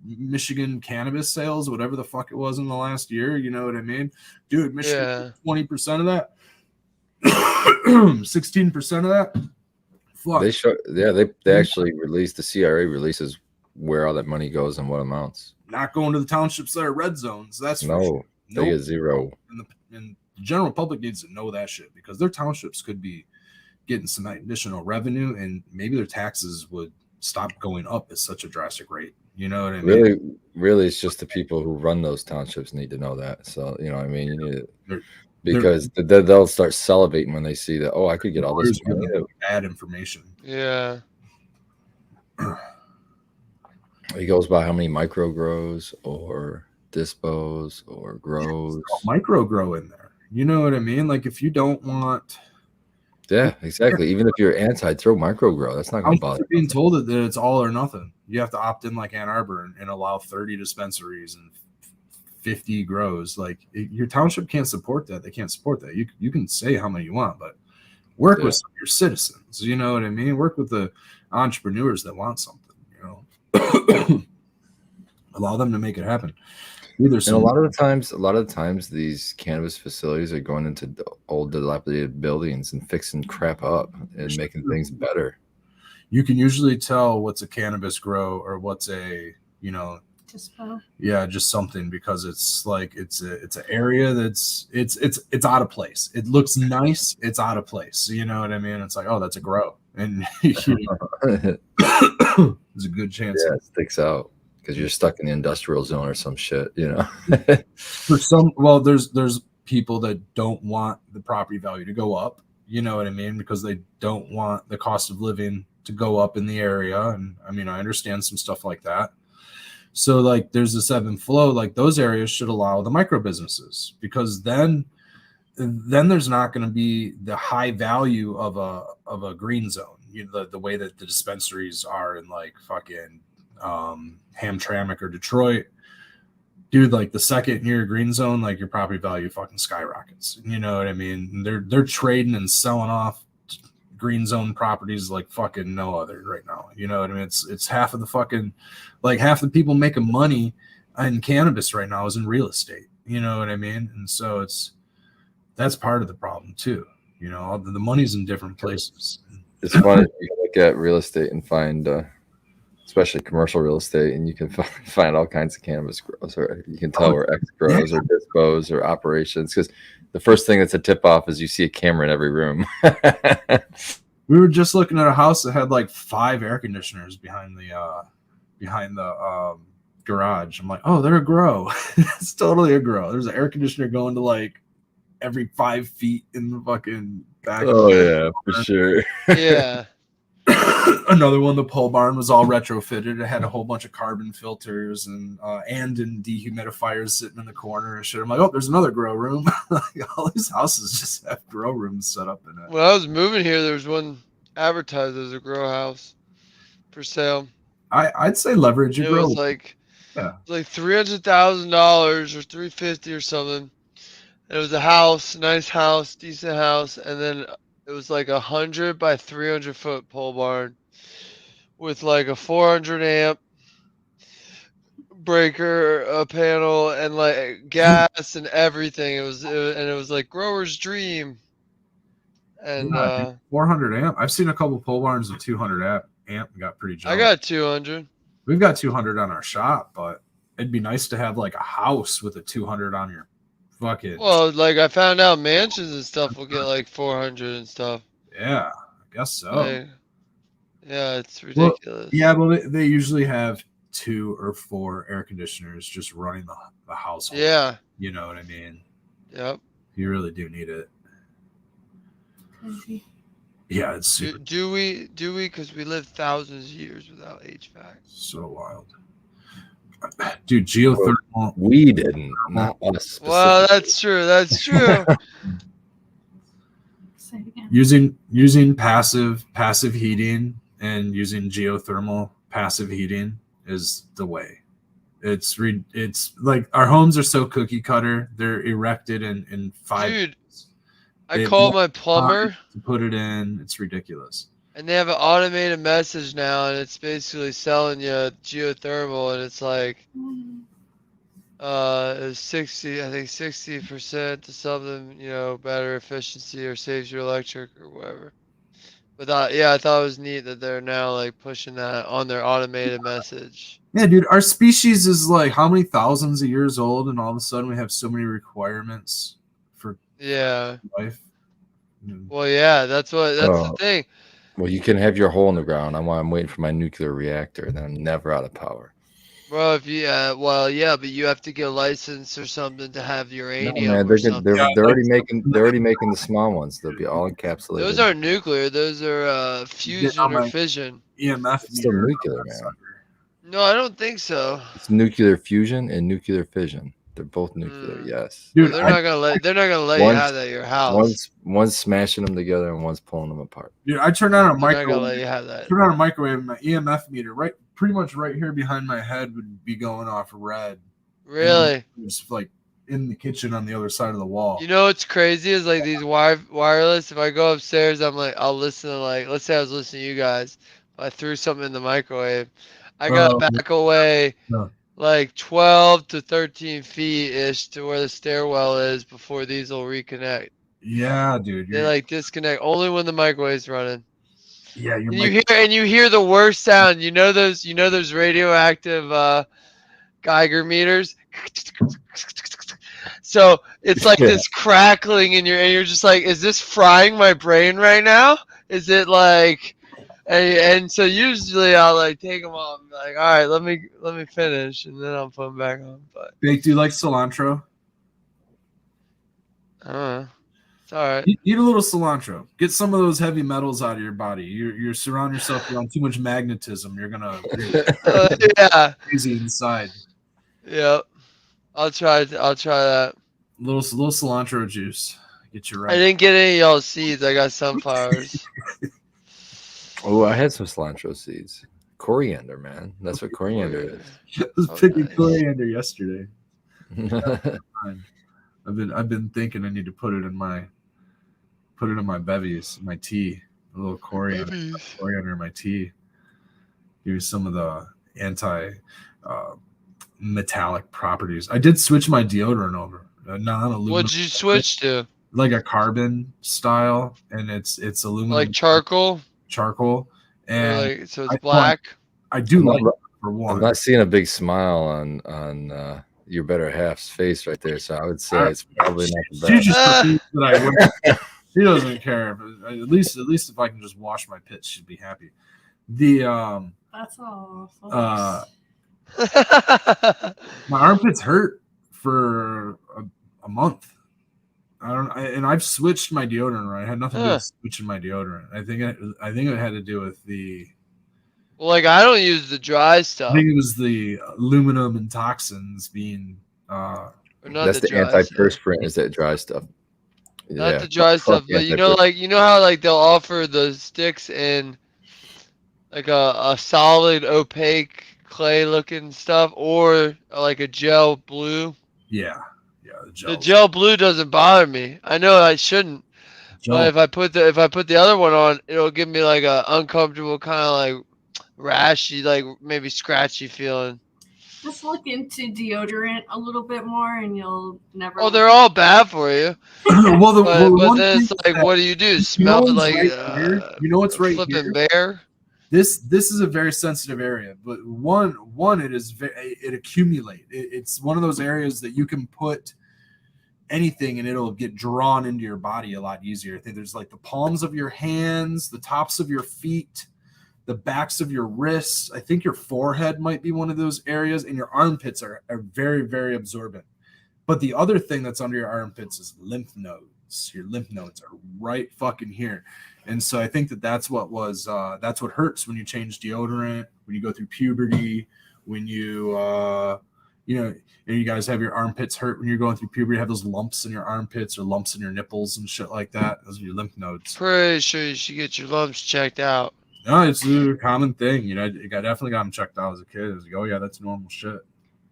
Michigan cannabis sales, whatever the fuck it was in the last year. You know what I mean, dude? Michigan 20% of that, 16% of that. Fuck. They actually released, the CRA releases where all that money goes and what amounts. Not going to the townships that are red zones. That's for sure. They get zero. And the general public needs to know that shit because their townships could be getting some additional revenue and maybe their taxes would stop going up at such a drastic rate. You know what I mean? Really, it's just the people who run those townships need to know that. So, you know what I mean? You need to, because they'll start salivating when they see that, oh, I could get all this money. Bad information. Yeah. He goes by how many micro grows or dispos or grows. Micro grow in there. You know what I mean? Like if you don't want. Yeah, exactly. Even if you're anti, throw micro grow. That's not going to bother. Being told that it's all or nothing. You have to opt in like Ann Arbor and allow 30 dispensaries and 50 grows. Like your township can't support that. They can't support that. You can say how many you want, but work with some of your citizens. You know what I mean? Work with the entrepreneurs that want something. Allow them to make it happen. And a lot of the times these cannabis facilities are going into old dilapidated buildings and fixing crap up and making things better. You can usually tell what's a cannabis grow or what's a dispo. Yeah, just something, because it's like it's an area that's it's out of place. It looks nice, it's out of place. You know what I mean? It's like, oh, that's a grow. And there's a good chance it sticks out because you're stuck in the industrial zone or some shit, For there's people that don't want the property value to go up, you know what I mean, because they don't want the cost of living to go up in the area. And I mean, I understand some stuff like that. So like there's this ebb and flow. Like those areas should allow the micro businesses, because then there's not going to be the high value of a green zone. The way that the dispensaries are in like fucking Hamtramck or Detroit, dude. Like the second you're a green zone, like your property value fucking skyrockets. You know what I mean? They're trading and selling off green zone properties like fucking no other right now. You know what I mean? It's half of the fucking, like half the people making money in cannabis right now is in real estate. You know what I mean? And so that's part of the problem too. The money's in different places. It's funny, you look at real estate and find, especially commercial real estate, and you can find all kinds of cannabis grows, or you can tell where X grows or dispos or operations, because the first thing that's a tip off is you see a camera in every room. We were just looking at a house that had like 5 air conditioners behind the garage. I'm like, oh, they're a grow. It's totally a grow. There's an air conditioner going to like every 5 feet in the fucking back. Oh yeah, for sure. Yeah. Another one, the pole barn was all retrofitted. It had a whole bunch of carbon filters and dehumidifiers sitting in the corner and shit. I'm like, oh, there's another grow room. All these houses just have grow rooms set up in it. When I was moving here, there was one advertised as a grow house for sale. I'd say leverage your It was growth. like Yeah. $300,000 or 350 or something. It was a house, nice house, decent house, and then it was like 100 by 300 foot pole barn with like a 400 amp breaker, a panel, and like gas and everything. It was like grower's dream. And Yeah, 400 amp. I've seen a couple pole barns with 200 amp and got pretty jealous. I got 200. We've got 200 on our shop, but it'd be nice to have like a house with a 200 on your fucking. Well, like I found out mansions and stuff will get like 400 and stuff. Yeah, I guess so. Like, yeah, it's ridiculous. Well, they usually have 2 or 4 air conditioners just running the household. Yeah. You know what I mean? Yep. You really do need it. Yeah, it's super, Do we? Because we lived thousands of years without HVAC. so wild. Dude, geothermal. We didn't, not us. Well, that's true. That's true. Say it again. Using passive heating and using geothermal passive heating is the way. It's like our homes are so cookie cutter. They're erected in 5 Dude, days. I called my plumber To put it in, it's ridiculous. and they have an automated message now, and it's basically selling you geothermal, and it's like it's 60% to something, better efficiency or saves your electric or whatever. But I thought it was neat that they're now like pushing that on their automated message. Yeah, dude, our species is like how many thousands of years old, and all of a sudden we have so many requirements for life. Well, yeah, that's the thing. Well, you can have your hole in the ground. I'm waiting for my nuclear reactor, and then I'm never out of power. Bro, if you but you have to get a license or something to have uranium. No, man, they're already making the small ones. They'll be all encapsulated. Those aren't nuclear. Those are fusion or fission. EMF. It's still nuclear, man. No, I don't think so. It's nuclear fusion and nuclear fission. They're both nuclear. Yes. Dude, they're not gonna let you have that at your house. One's smashing them together and one's pulling them apart. Dude, I turned on a microwave. They're not gonna let you have that. Turn on a microwave, and my EMF meter pretty much right here behind my head would be going off red. Really? Just like in the kitchen on the other side of the wall. You know what's crazy is like these wireless. If I go upstairs, I'll listen to let's say I was listening to you guys. I threw something in the microwave. I gotta back away like 12 to 13 feet ish to where the stairwell is before these will reconnect. Yeah, dude. They like disconnect only when the microwave's running. Yeah, you hear the worst sound. You know those radioactive Geiger meters. So it's like this crackling in you're just like, is this frying my brain right now? Is it like? And so usually I'll like take them off and be like, all right, let me finish, and then I'll put them back on. But do you like cilantro? I don't know. It's all right. Eat a little cilantro. Get some of those heavy metals out of your body. You're surround yourself around too much magnetism. You're gonna crazy inside. Yep. I'll try that. Little cilantro juice. Get you right. I didn't get any of y'all's seeds. I got sunflowers. Oh, I had some cilantro seeds. Coriander, man. That's what coriander is. I was picking coriander yesterday. I've been thinking I need to put it in my bevies, my tea. A little coriander in my tea. Give you some of the metallic properties. I did switch my deodorant over. Non-aluminum. What'd you switch to? Like a carbon style, and it's aluminum. Like charcoal, and so it's black. I do like it for one. I'm not seeing a big smile on your better half's face right there, so I would say it's probably not the best. She just believes that I wear. She doesn't care. But at least if I can just wash my pits, she'd be happy. That's all. My armpits hurt for a month. And I've switched my deodorant. Right, I had nothing to do with switching my deodorant. I think it had to do with the. Well, like I don't use the dry stuff. I think it was the aluminum and toxins being. That's the antiperspirant. Is that dry stuff? Not the dry stuff, but you know how like they'll offer the sticks in like a solid opaque clay looking stuff, or like a gel blue. Yeah, The gel blue doesn't bother me. I know I shouldn't, but if I put the other one on, it'll give me like a uncomfortable kind of like rashy, like maybe scratchy feeling. Just look into deodorant a little bit more, and you'll never. Oh, they're all bad for you. But then it's like, what do? Smell it like you know what's right flipping here? bear? This is a very sensitive area, but one it is it accumulate. It's one of those areas that you can put anything and it'll get drawn into your body a lot easier. I think there's like the palms of your hands, the tops of your feet, the backs of your wrists. I think your forehead might be one of those areas, and your armpits are very, very absorbent. But the other thing that's under your armpits is lymph nodes. Your lymph nodes are right fucking here. And so I think that's what hurts when you change deodorant, when you go through puberty, when you and you guys have your armpits hurt when you're going through puberty, have those lumps in your armpits or lumps in your nipples and shit like that. Those are your lymph nodes. Pretty sure you should get your lumps checked out. No, it's a common thing. You know, I definitely got them checked out as a kid. I was like, oh yeah, that's normal shit.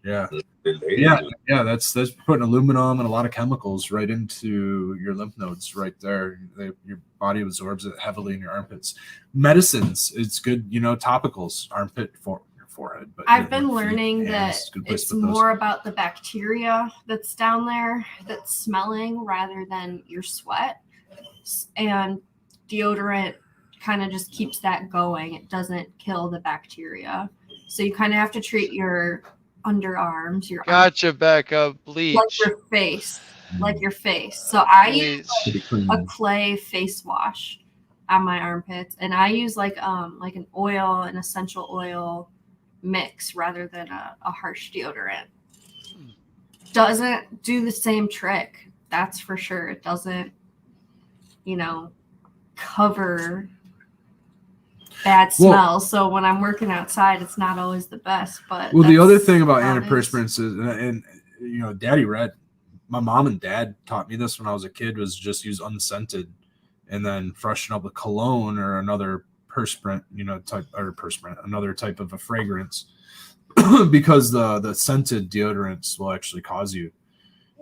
Yeah. Yeah, that's putting aluminum and a lot of chemicals right into your lymph nodes right there. Your body absorbs it heavily in your armpits. Medicines, it's good, topicals, armpit for your forehead. But I've been learning that it's more about the bacteria that's down there that's smelling rather than your sweat. And deodorant kind of just keeps that going. It doesn't kill the bacteria. So you kind of have to treat your underarms, your gotcha, back up, bleach, like your face. So I use a clay face wash on my armpits, and I use like an oil, an essential oil mix rather than a harsh deodorant. Doesn't do the same trick, that's for sure. It doesn't, cover bad smells. So when I'm working outside, it's not always the best. But the other thing about antiperspirants is, and Daddy Red, my mom and dad taught me this when I was a kid, was just use unscented, and then freshen up with cologne or another perspirant, another type of a fragrance, because the scented deodorants will actually cause you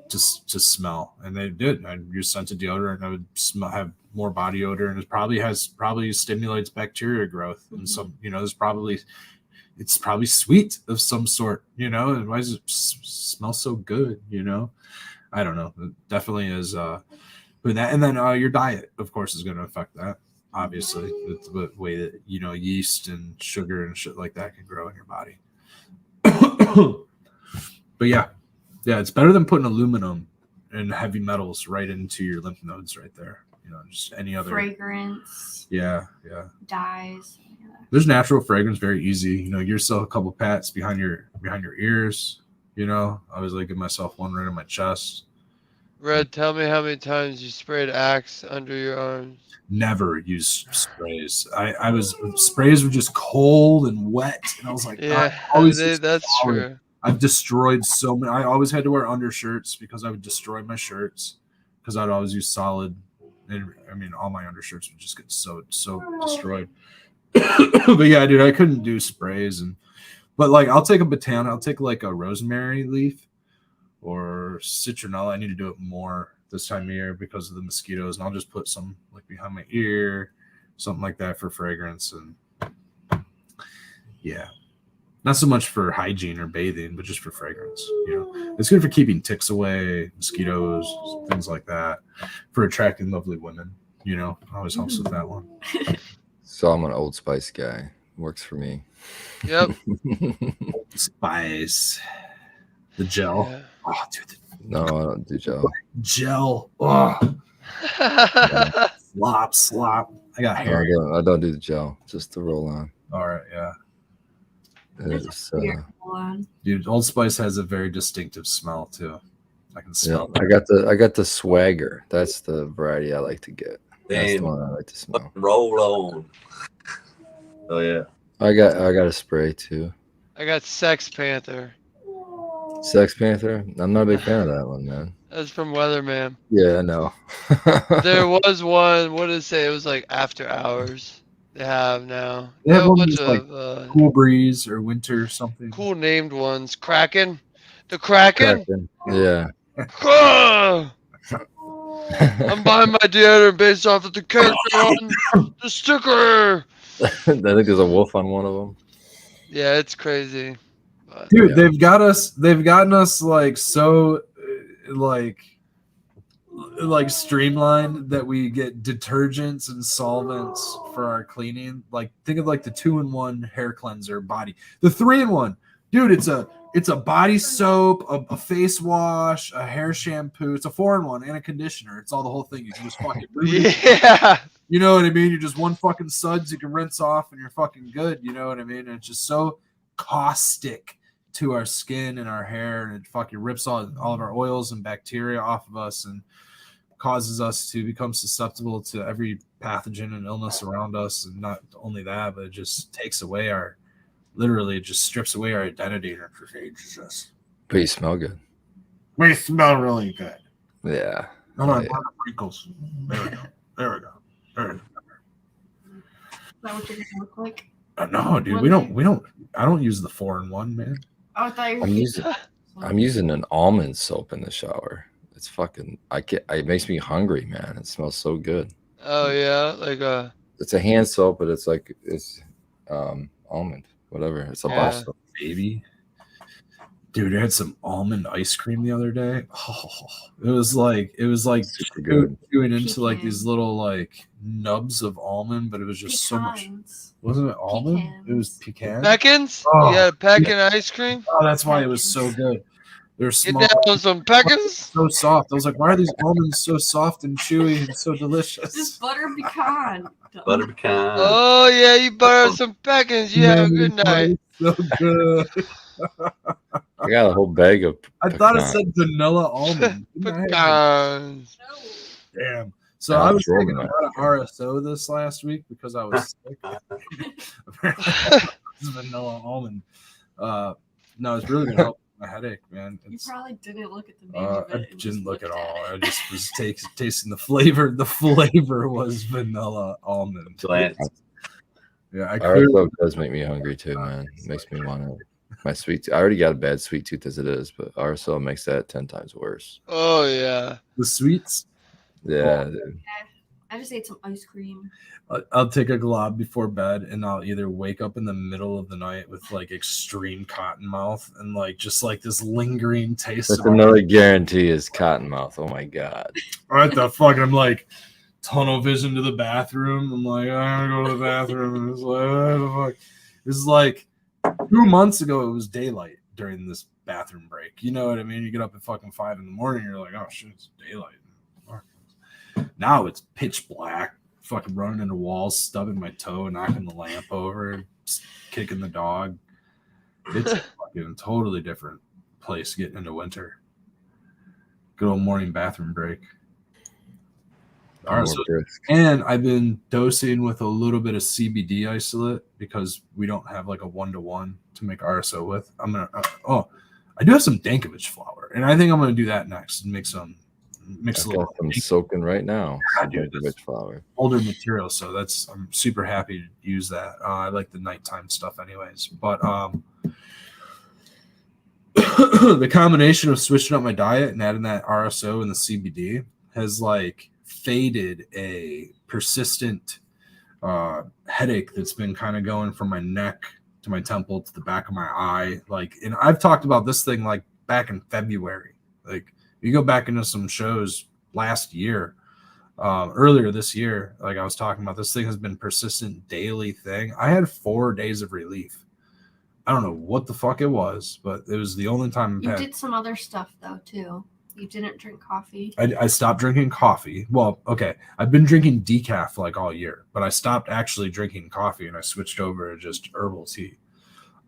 to smell. And they did. I'd use scented deodorant, I would have more body odor, and it probably stimulates bacteria growth. And some, it's probably sweet of some sort, and why does it smell so good? I don't know. It definitely is. But that, and then your diet, of course, is going to affect that. Obviously, it's the way that yeast and sugar and shit like that can grow in your body. But yeah, it's better than putting aluminum and heavy metals right into your lymph nodes right there. Just any other fragrance. Yeah. Dyes. Yeah. There's natural fragrance, very easy. Yourself a couple pats behind your ears. I always like give myself one right on my chest. Red, tell me how many times you sprayed Axe under your arms. Never use sprays. Sprays were just cold and wet, and I was like, yeah, that's true. I've destroyed so many. I always had to wear undershirts because I would destroy my shirts because I'd always use solid. And I mean, all my undershirts would just get so destroyed. But yeah, dude, I couldn't do sprays. But like, I'll take like a rosemary leaf or citronella. I need to do it more this time of year because of the mosquitoes, and I'll just put some like behind my ear, something like that for fragrance. And yeah, not so much for hygiene or bathing, but just for fragrance. It's good for keeping ticks away, mosquitoes, things like that, for attracting lovely women. Always helps with that one. So I'm an Old Spice guy. Works for me. Yep. Old Spice. The gel. Yeah. Oh, dude. No, I don't do gel. Gel. Oh. Yeah. Slop. I got hair. I don't do the gel. Just the roll on. All right. Yeah. Dude, Old Spice has a very distinctive smell too. I can smell. Yeah, I got the swagger. That's the variety I like to get. That's the one I like to smell. Roll on. Oh yeah. I got a spray too. I got Sex Panther. Sex Panther? I'm not a big fan of that one, man. That's from Weatherman. Yeah, I know. There was one. What did it say? It was like After Hours. They have now. They They have have a one bunch that's like of Cool Breeze or Winter something. cool named ones. Kraken. The Kraken. Kraken. Yeah. Ah! I'm buying my deodorant based off of the character on the sticker. I think there's a wolf on one of them. Yeah, it's crazy. But Dude, Yeah. they've gotten us like so like streamlined that we get detergents and solvents for our cleaning. Like think of like the 2-in-1 hair cleanser body. The 3-in-1. Dude, it's a body soap, a face wash, a hair shampoo. It's a 4-in-1 and a conditioner. It's all the whole thing. You can just fucking yeah. you know what I mean? You're just one fucking suds you can rinse off and you're fucking good. You know what I mean? And it's just so caustic to our skin and our hair, and it fucking rips all of our oils and bacteria off of us and causes us to become susceptible to every pathogen and illness around us. And not only that, but it just takes away our, literally, it just strips away our identity and it ages us. But you smell good. We smell really good. Yeah. Hold on, Yeah. wrinkles. There we go. There we go. There we go. Is that what you're gonna look like? No, dude, we don't. I don't use the 4-in-1, man. Oh, I thought you were I'm using an almond soap in the shower. It's fucking. It makes me hungry, man. It smells so good. Oh yeah, like It's a hand soap, but it's almond, whatever. It's a Yeah. bar soap. Baby. Dude, I had some almond ice cream the other day. Oh, it was like Super good. chewing into like these little like nubs of almond, but it was just so much. pecans. Wasn't it almond? It was Pecans. pecan. Peckins. Oh, You got a Peckin ice cream? Oh, that's why it was so Pecans. good. They're Get small, down on some Peckins. so soft. I was like, why are these almonds so soft and chewy and so delicious? Just butter pecan. Butter pecan. Oh yeah, you butter some Peckins. You have a good night. So good. I got a whole bag of. I thought it pecan. said vanilla almond. Pecans. Damn. So Yeah, I I was was rolling taking a that. lot of RSO this last week because I was sick. Apparently, it's vanilla almond. No, it's really gonna help my headache, man. You It's, probably didn't look at the menu. but I it just didn't look at looked all. it. I just was tasting the flavor. The flavor was vanilla almond. Glance. Yeah, I clearly, RSO does make me hungry too, man. It makes me want to. My sweet tooth. I already got a bad sweet tooth as it is, but RSO makes that 10 times worse. Oh yeah. the sweets. Yeah, dude. I just ate some ice cream. I'll take a glob before bed, and I'll either wake up in the middle of the night with like extreme cotton mouth and like just like this lingering taste. That's of another guarantee is cottonmouth. Oh my god. What the fuck? I'm like tunnel vision to the bathroom. I'm like, I'm gonna go to the bathroom, and it's like, what the fuck? This is like 2 months ago. It was daylight during this bathroom break. You know what I mean? You get up at fucking 5 in the morning. You're like, oh shit, it's daylight. Now it's pitch black. Fucking running into walls, stubbing my toe, knocking the lamp over, kicking the dog. It's a fucking totally different place getting into winter. Good old morning bathroom break. All right, so, and I've been dosing with a little bit of CBD isolate because we don't have like a 1-to-1 to make RSO with. I'm gonna. I do have some Dankovich flour, and I think I'm gonna do that next and mix a I little. got some soaking right now. I do. Rich flour. Older material, so I'm super happy to use that. I like the nighttime stuff anyways, but the combination of switching up my diet and adding that RSO and the CBD has like faded a persistent headache that's been kind of going from my neck to my temple to the back of my eye. Like, and I've talked about this thing like back in February. Like, you go back into some shows last year, earlier this year, like I was talking about, this thing has been persistent daily thing. I had 4 days of relief. I don't know what the fuck it was, but it was the only time You did some other stuff though too. You didn't drink coffee. I stopped drinking coffee. Well, okay, I've been drinking decaf like all year, but I stopped actually drinking coffee and I switched over to just herbal tea.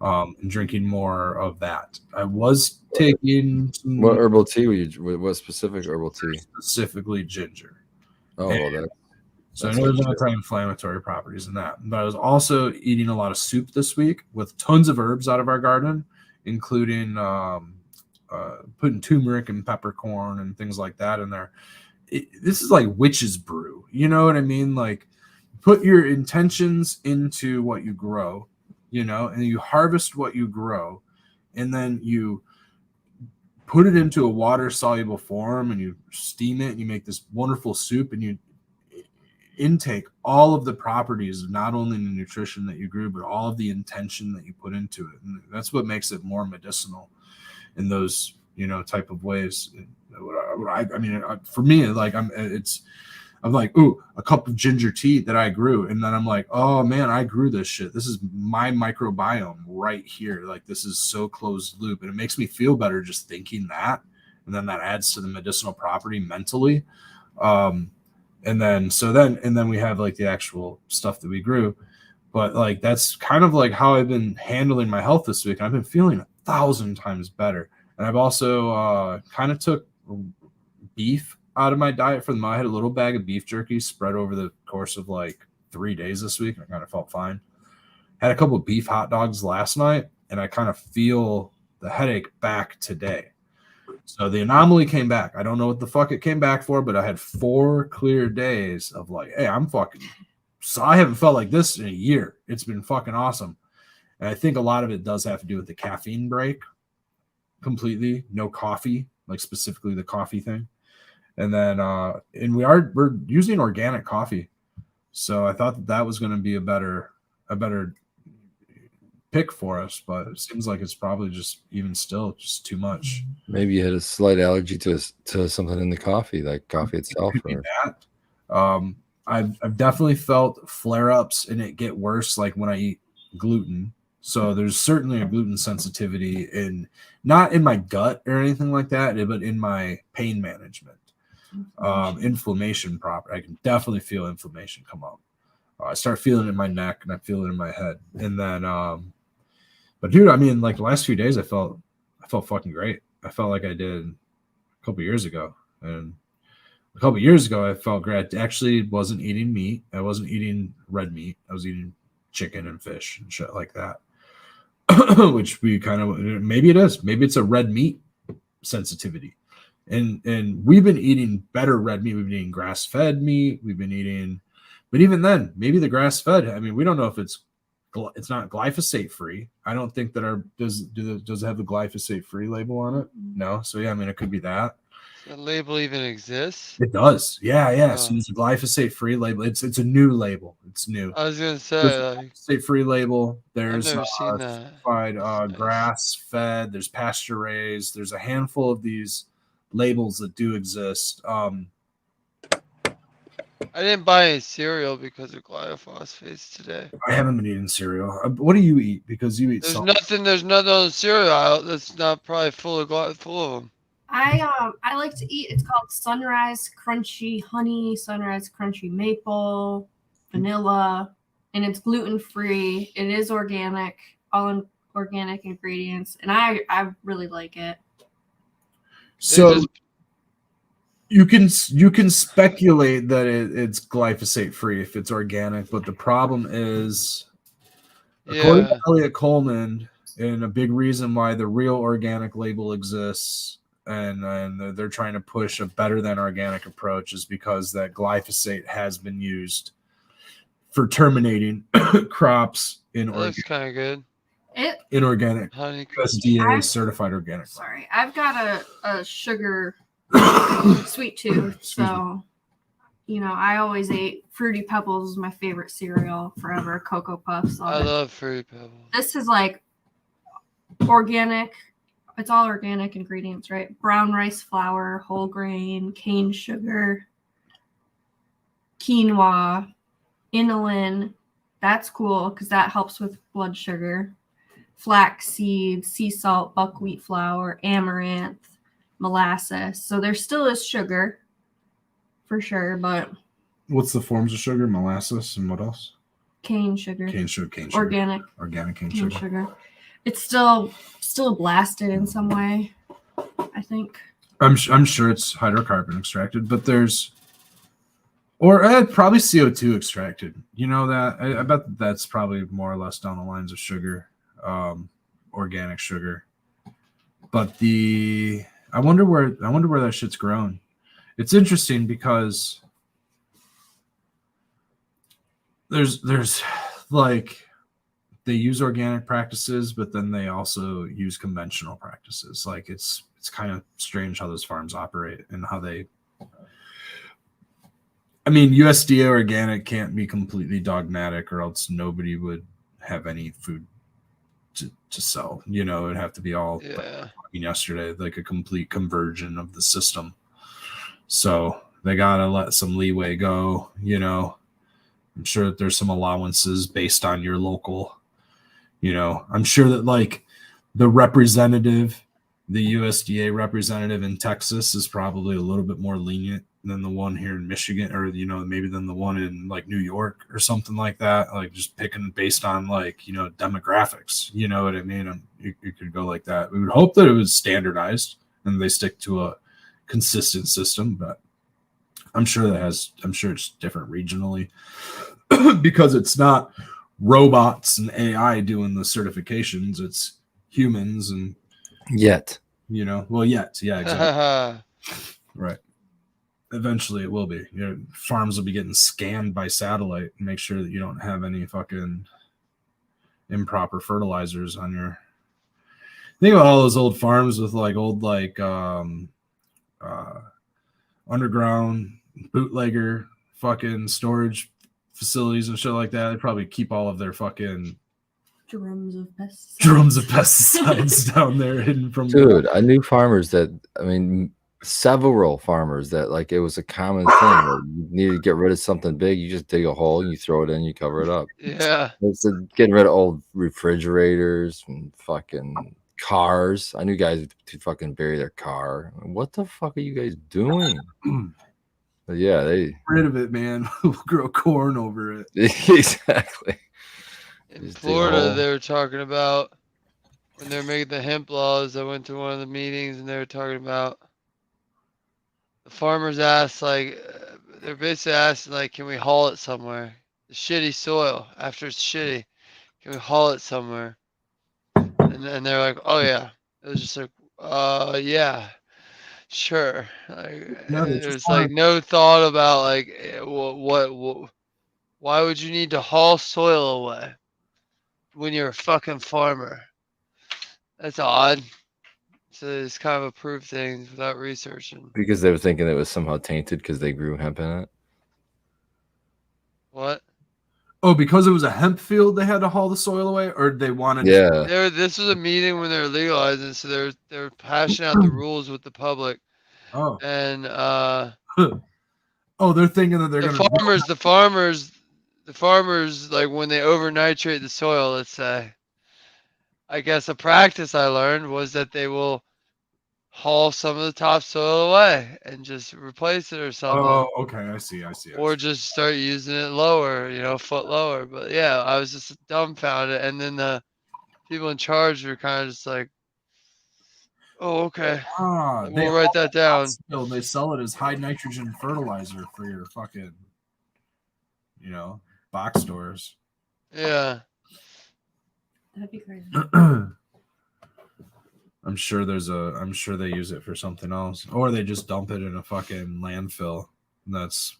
And drinking more of that. I was taking some, What herbal tea were you? What specific herbal tea? specifically ginger. Oh, well, that. So I That's know there's good shit. anti-inflammatory properties in that. But I was also eating a lot of soup this week with tons of herbs out of our garden, including putting turmeric and peppercorn and things like that in there. This is like witch's brew. You know what I mean? Like put your intentions into what you grow, you know, and you harvest what you grow, and then you put it into a water soluble form and you steam it and you make this wonderful soup, and you intake all of the properties of not only the nutrition that you grew, but all of the intention that you put into it. And that's what makes it more medicinal in those, you know, type of ways. I mean, for me, like I'm like, ooh, a cup of ginger tea that I grew. And then I'm like, oh man, I grew this shit. This is my microbiome right here. Like, this is so closed loop. And it makes me feel better just thinking that. And then that adds to the medicinal property mentally. And then we have like the actual stuff that we grew. But like, that's kind of like how I've been handling my health this week. I've been feeling 1,000 times better. And I've also kind of took beef out of my diet for the month. I had a little bag of beef jerky spread over the course of like 3 days this week. I kind of felt fine. Had a couple of beef hot dogs last night, and I kind of feel the headache back today. So the anomaly came back. I don't know what the fuck it came back for, but I had 4 clear days of like, hey, I'm fucking. So I haven't felt like this in a year. It's been fucking awesome. And I think a lot of it does have to do with the caffeine break. Completely no coffee, like specifically the coffee thing. And then and we're using organic coffee. So I thought that was going to be a better pick for us, but it seems like it's probably just even still just too much. Maybe you had a slight allergy to something in the coffee, like coffee itself. Or... that. I've definitely felt flare-ups and it get worse like when I eat gluten. So there's certainly a gluten sensitivity not in my gut or anything like that, but in my pain management. Inflammation proper. I can definitely feel inflammation come up. I start feeling it in my neck and I feel it in my head. And then but dude, I mean, like the last few days I felt fucking great. I felt like I did a couple years ago. And a couple years ago I felt great. I actually wasn't eating meat. I wasn't eating red meat. I was eating chicken and fish and shit like that. Which we kind of, maybe it is. Maybe it's a red meat sensitivity. And we've been eating better red meat. We've been eating grass-fed meat. We've been eating, but even then, maybe the grass-fed. I mean, we don't know if it's not glyphosate-free. I don't think that does it have the glyphosate-free label on it? No. So yeah, I mean, it could be that. That label even exists? It does. Yeah. Oh. So it's a glyphosate-free label. It's a new label. It's new. I was gonna say, There's a glyphosate-free label. There's I've never seen that. certified, Nice. grass-fed. There's pasture-raised. There's a handful of these labels that do exist. I didn't buy any cereal because of glyphosates today. I haven't been eating cereal. What do you eat? Because you eat There's salt. nothing on the cereal aisle that's not probably full of them. I like to eat. It's called Sunrise Crunchy Honey, Sunrise Crunchy Maple, Vanilla, and it's gluten free. It is organic, all organic ingredients, and I really like it. So you can speculate that it's glyphosate free if it's organic, but the problem is, according to Elliot Coleman, and a big reason why the real organic label exists, and they're trying to push a better than organic approach, is because that glyphosate has been used for terminating crops in Looks kind of good. Inorganic, Honey USDA certified organic. Sorry, I've got a sugar sweet tooth, so I always ate Fruity Pebbles. Is my favorite cereal forever. Cocoa Puffs. I love Fruity Pebbles. This is like organic. It's all organic ingredients, right? Brown rice flour, whole grain, cane sugar, quinoa, inulin. That's cool because that helps with blood sugar. Flax seeds, sea salt, buckwheat flour, amaranth, molasses. So there still is sugar for sure, but what's the forms of sugar? Molasses and what else? Cane sugar. Cane sugar. Organic cane sugar. It's still blasted in some way, I think. I'm sure it's hydrocarbon extracted, but probably CO2 extracted. You know that? I bet that's probably more or less down the lines of sugar. Organic sugar, but I wonder where that shit's grown. It's interesting because there's like they use organic practices, but then they also use conventional practices. Like it's kind of strange how those farms operate and how they. I mean, USDA organic can't be completely dogmatic, or else nobody would have any food to sell. You know, it'd have to be all yesterday, like a complete conversion of the system. So they gotta let some leeway go. You know, I'm sure that there's some allowances based on your local. You know, I'm sure that like the USDA representative in Texas is probably a little bit more lenient than the one here in Michigan, or, you know, maybe than the one in like New York or something like that. Like just picking based on like, you know, demographics, you know what I mean? It could go like that. We would hope that it was standardized and they stick to a consistent system, but I'm sure it's different regionally because it's not robots and AI doing the certifications. It's humans and yeah, exactly. Right. Eventually it will be. You know, farms will be getting scanned by satellite and make sure that you don't have any fucking improper fertilizers on your. Think about all those old farms with like old like underground bootlegger fucking storage facilities and shit like that. They probably keep all of their fucking drums of pesticides down there hidden from. Dude, I knew farmers that, I mean, several farmers that like it was a common thing. Like, you need to get rid of something big, you just dig a hole and you throw it in, you cover it up. Yeah. It's getting rid of old refrigerators and fucking cars. I knew guys to fucking bury their car. What the fuck are you guys doing? But yeah, they rid of it, man. We'll grow corn over it. Exactly. In Florida, they were talking about when they're making the hemp laws. I went to one of the meetings and they were talking about the farmers asked, like, they're basically asking, like, can we haul it somewhere? The shitty soil, after it's shitty, can we haul it somewhere? And they're like, oh yeah. It was just like, yeah, sure. Like, there's like no thought about like what why would you need to haul soil away when you're a fucking farmer? That's odd. So they just kind of approve things without researching. Because they were thinking it was somehow tainted because they grew hemp in it. What? Oh, because it was a hemp field, they had to haul the soil away, or they wanted. Yeah. This was a meeting when they were legalizing, so they're hashing out the rules with the public. Oh. And they're thinking that they're the farmers, like when they over nitrate the soil, let's say. I guess a practice I learned was that they will haul some of the topsoil away and just replace it or something. Oh, okay, I see. Or just start using it lower, you know, a foot lower. But yeah, I was just dumbfounded. And then the people in charge were kind of just like, oh, okay. We'll write that down. They sell it as high nitrogen fertilizer for your fucking, you know, box stores. Yeah. That'd be crazy. I'm sure they use it for something else, or they just dump it in a fucking landfill. That's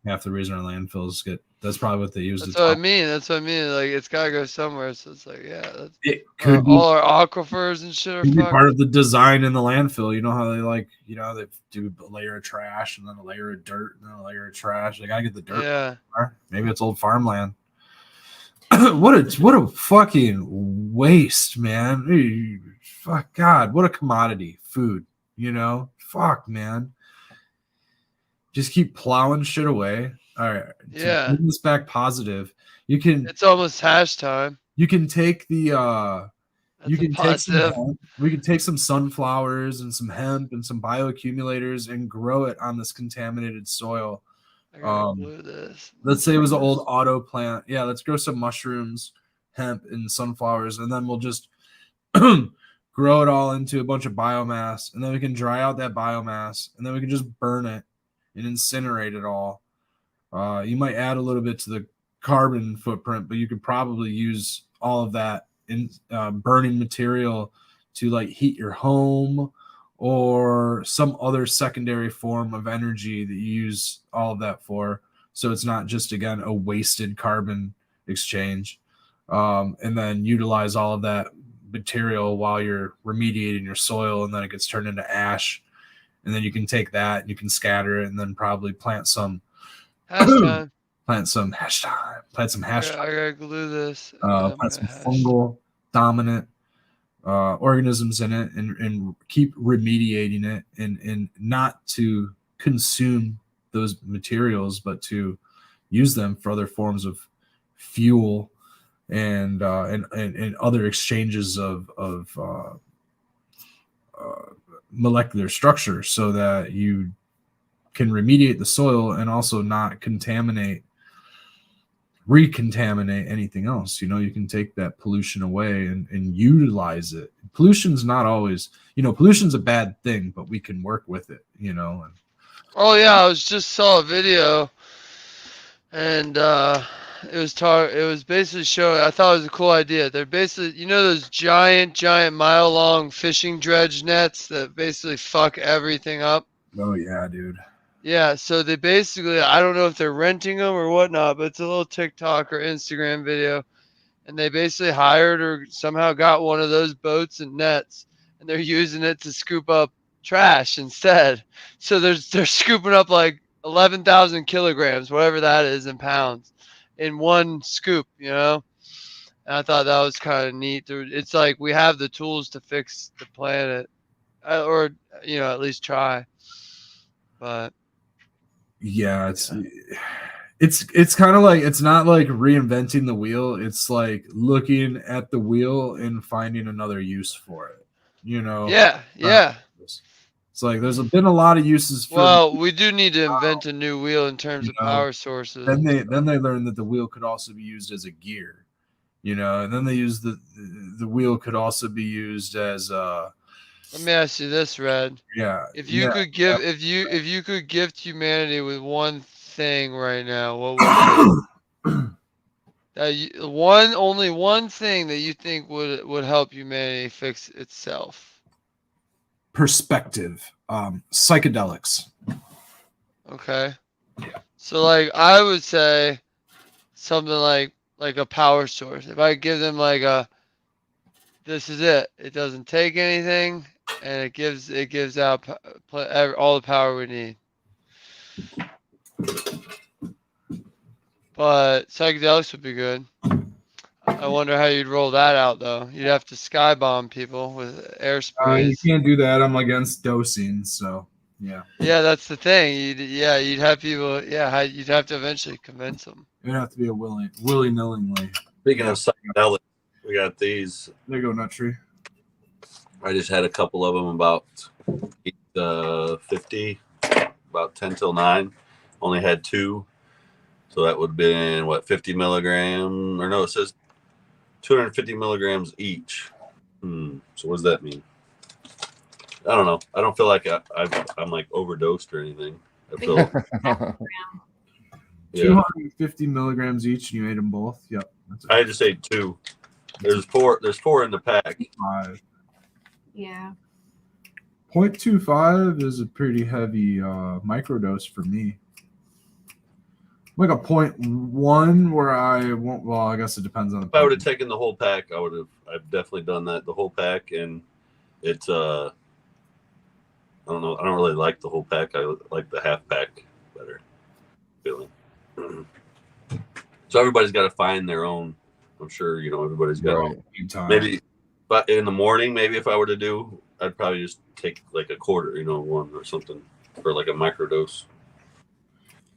half the reason our landfills get. That's probably what they use. That's what I mean. Like it's gotta go somewhere. So it's like, it could all our aquifers and shit are fucked. Part of the design in the landfill. You know how they like, you know, they do a layer of trash and then a layer of dirt and then a layer of trash. They gotta get the dirt. Yeah. Maybe it's old farmland. What a fucking waste, man. Fuck God, what a commodity. Food, you know? Fuck, man. Just keep plowing shit away. All right. Yeah. Bring this back positive. It's almost hash time. You can take the we can take some sunflowers and some hemp and some bioaccumulators and grow it on this contaminated soil. Let's say it was an old auto plant. Yeah, let's grow some mushrooms, hemp, and sunflowers, and then we'll just grow it all into a bunch of biomass, and then we can dry out that biomass, and then we can just burn it and incinerate it all. You might add a little bit to the carbon footprint, but you could probably use all of that in burning material to like heat your home or some other secondary form of energy that you use all of that for. so it's not just, again, a wasted carbon exchange. And then utilize all of that material while you're remediating your soil, and then it gets turned into ash, and then you can take that and you can scatter it, and then probably plant some Hash time. plant some hash time. Plant some hash time. I gotta glue this. Plant some fungal dominant organisms in it, and keep remediating it, and not to consume those materials, but to use them for other forms of fuel and other exchanges of molecular structure, so that you can remediate the soil and also not recontaminate anything else. You can take that pollution away and utilize it. Pollution's not always, pollution's a bad thing, but we can work with it, and Oh yeah, I just saw a video, and it was basically showing. I thought it was a cool idea. They're basically, those giant mile-long fishing dredge nets that basically fuck everything up. oh yeah, dude. Yeah, so they basically, I don't know if they're renting them or whatnot, but it's a little TikTok or Instagram video, and they basically hired or somehow got one of those boats and nets, and they're using it to scoop up trash instead. So they're scooping up like 11,000 kilograms, whatever that is in pounds, in one scoop, And I thought that was kind of neat. It's like we have the tools to fix the planet, or at least try. But yeah, it's kind of like, it's not like reinventing the wheel. It's like looking at the wheel and finding another use for it. Yeah. It's like there's been a lot of uses for. Well, we do need to invent a new wheel in terms of power sources. Then they learned that the wheel could also be used as a gear, and then they use the wheel could also be used as Let me ask you this, Red. Yeah. If you could give if you could gift humanity with one thing right now, what would it be? Only one thing that you think would help humanity fix itself. Perspective. Psychedelics. Okay. Yeah. So I would say something like a power source. If I give them this is it. It doesn't take anything, and it gives out all the power we need. But psychedelics would be good. I wonder how you'd roll that out, though. You'd have to sky bomb people with air sprays. You can't do that. I'm against dosing, so yeah. Yeah, that's the thing. You'd have people. Yeah, you'd have to eventually convince them. It'd have to be a willy-nillingly. Speaking of psychedelics, we got these. There you go, Nut Tree. I just had a couple of them about 8:50, about 10 till 9. Only had 2. So that would have been, 50 milligrams? Or no, it says 250 milligrams each. So what does that mean? I don't know. I don't feel like I'm like overdosed or anything. I feel 250 milligrams each, and you ate them both. Yep. I just ate 2. There's 4 in the pack. 5. Yeah. 0.25 is a pretty heavy microdose for me. Like a 0.1 where I won't. Well, I guess it depends on the. If I would have taken the whole pack, I've definitely done that. The whole pack, and it's I don't know. I don't really like the whole pack. I like the half pack better feeling. So everybody's got to find their own. I'm sure everybody's got maybe, but in the morning, maybe if I were to do, I'd probably just take like a quarter, one or something for like a microdose.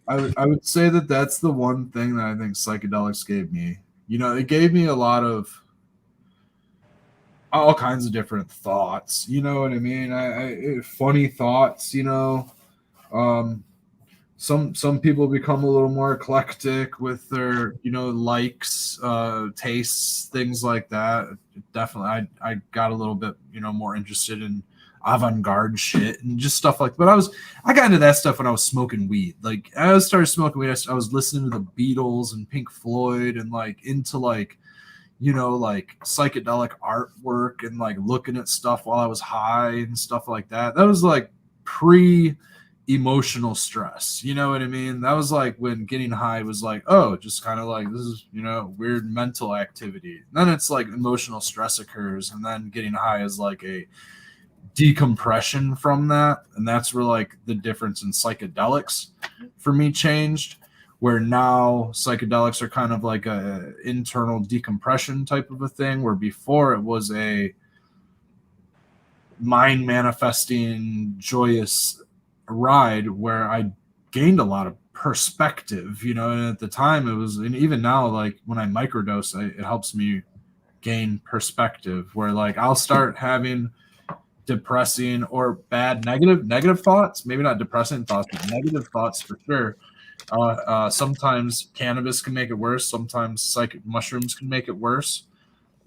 I would say that's the one thing that I think psychedelics gave me. It gave me a lot of all kinds of different thoughts. You know what I mean? Funny thoughts. Some people become a little more eclectic with their likes, tastes, things like that. Definitely, I got a little bit more interested in avant-garde shit and just stuff like that. But I got into that stuff when I was smoking weed. Like I started smoking weed, I was listening to the Beatles and Pink Floyd and into psychedelic artwork and looking at stuff while I was high and stuff like that. That was pre emotional stress. You know what I mean? That was like when getting high was like, oh, just kind of like this is, weird mental activity. And then it's like emotional stress occurs, and then getting high is like a decompression from that. And that's where like the difference in psychedelics for me changed, where now psychedelics are kind of like a internal decompression type of a thing, where before it was a mind manifesting joyous ride where I gained a lot of perspective, and at the time it was, and even now, like when I microdose, it helps me gain perspective, where like I'll start having depressing or bad negative thoughts, maybe not depressing thoughts, but negative thoughts for sure. Sometimes cannabis can make it worse. Sometimes psychic mushrooms can make it worse.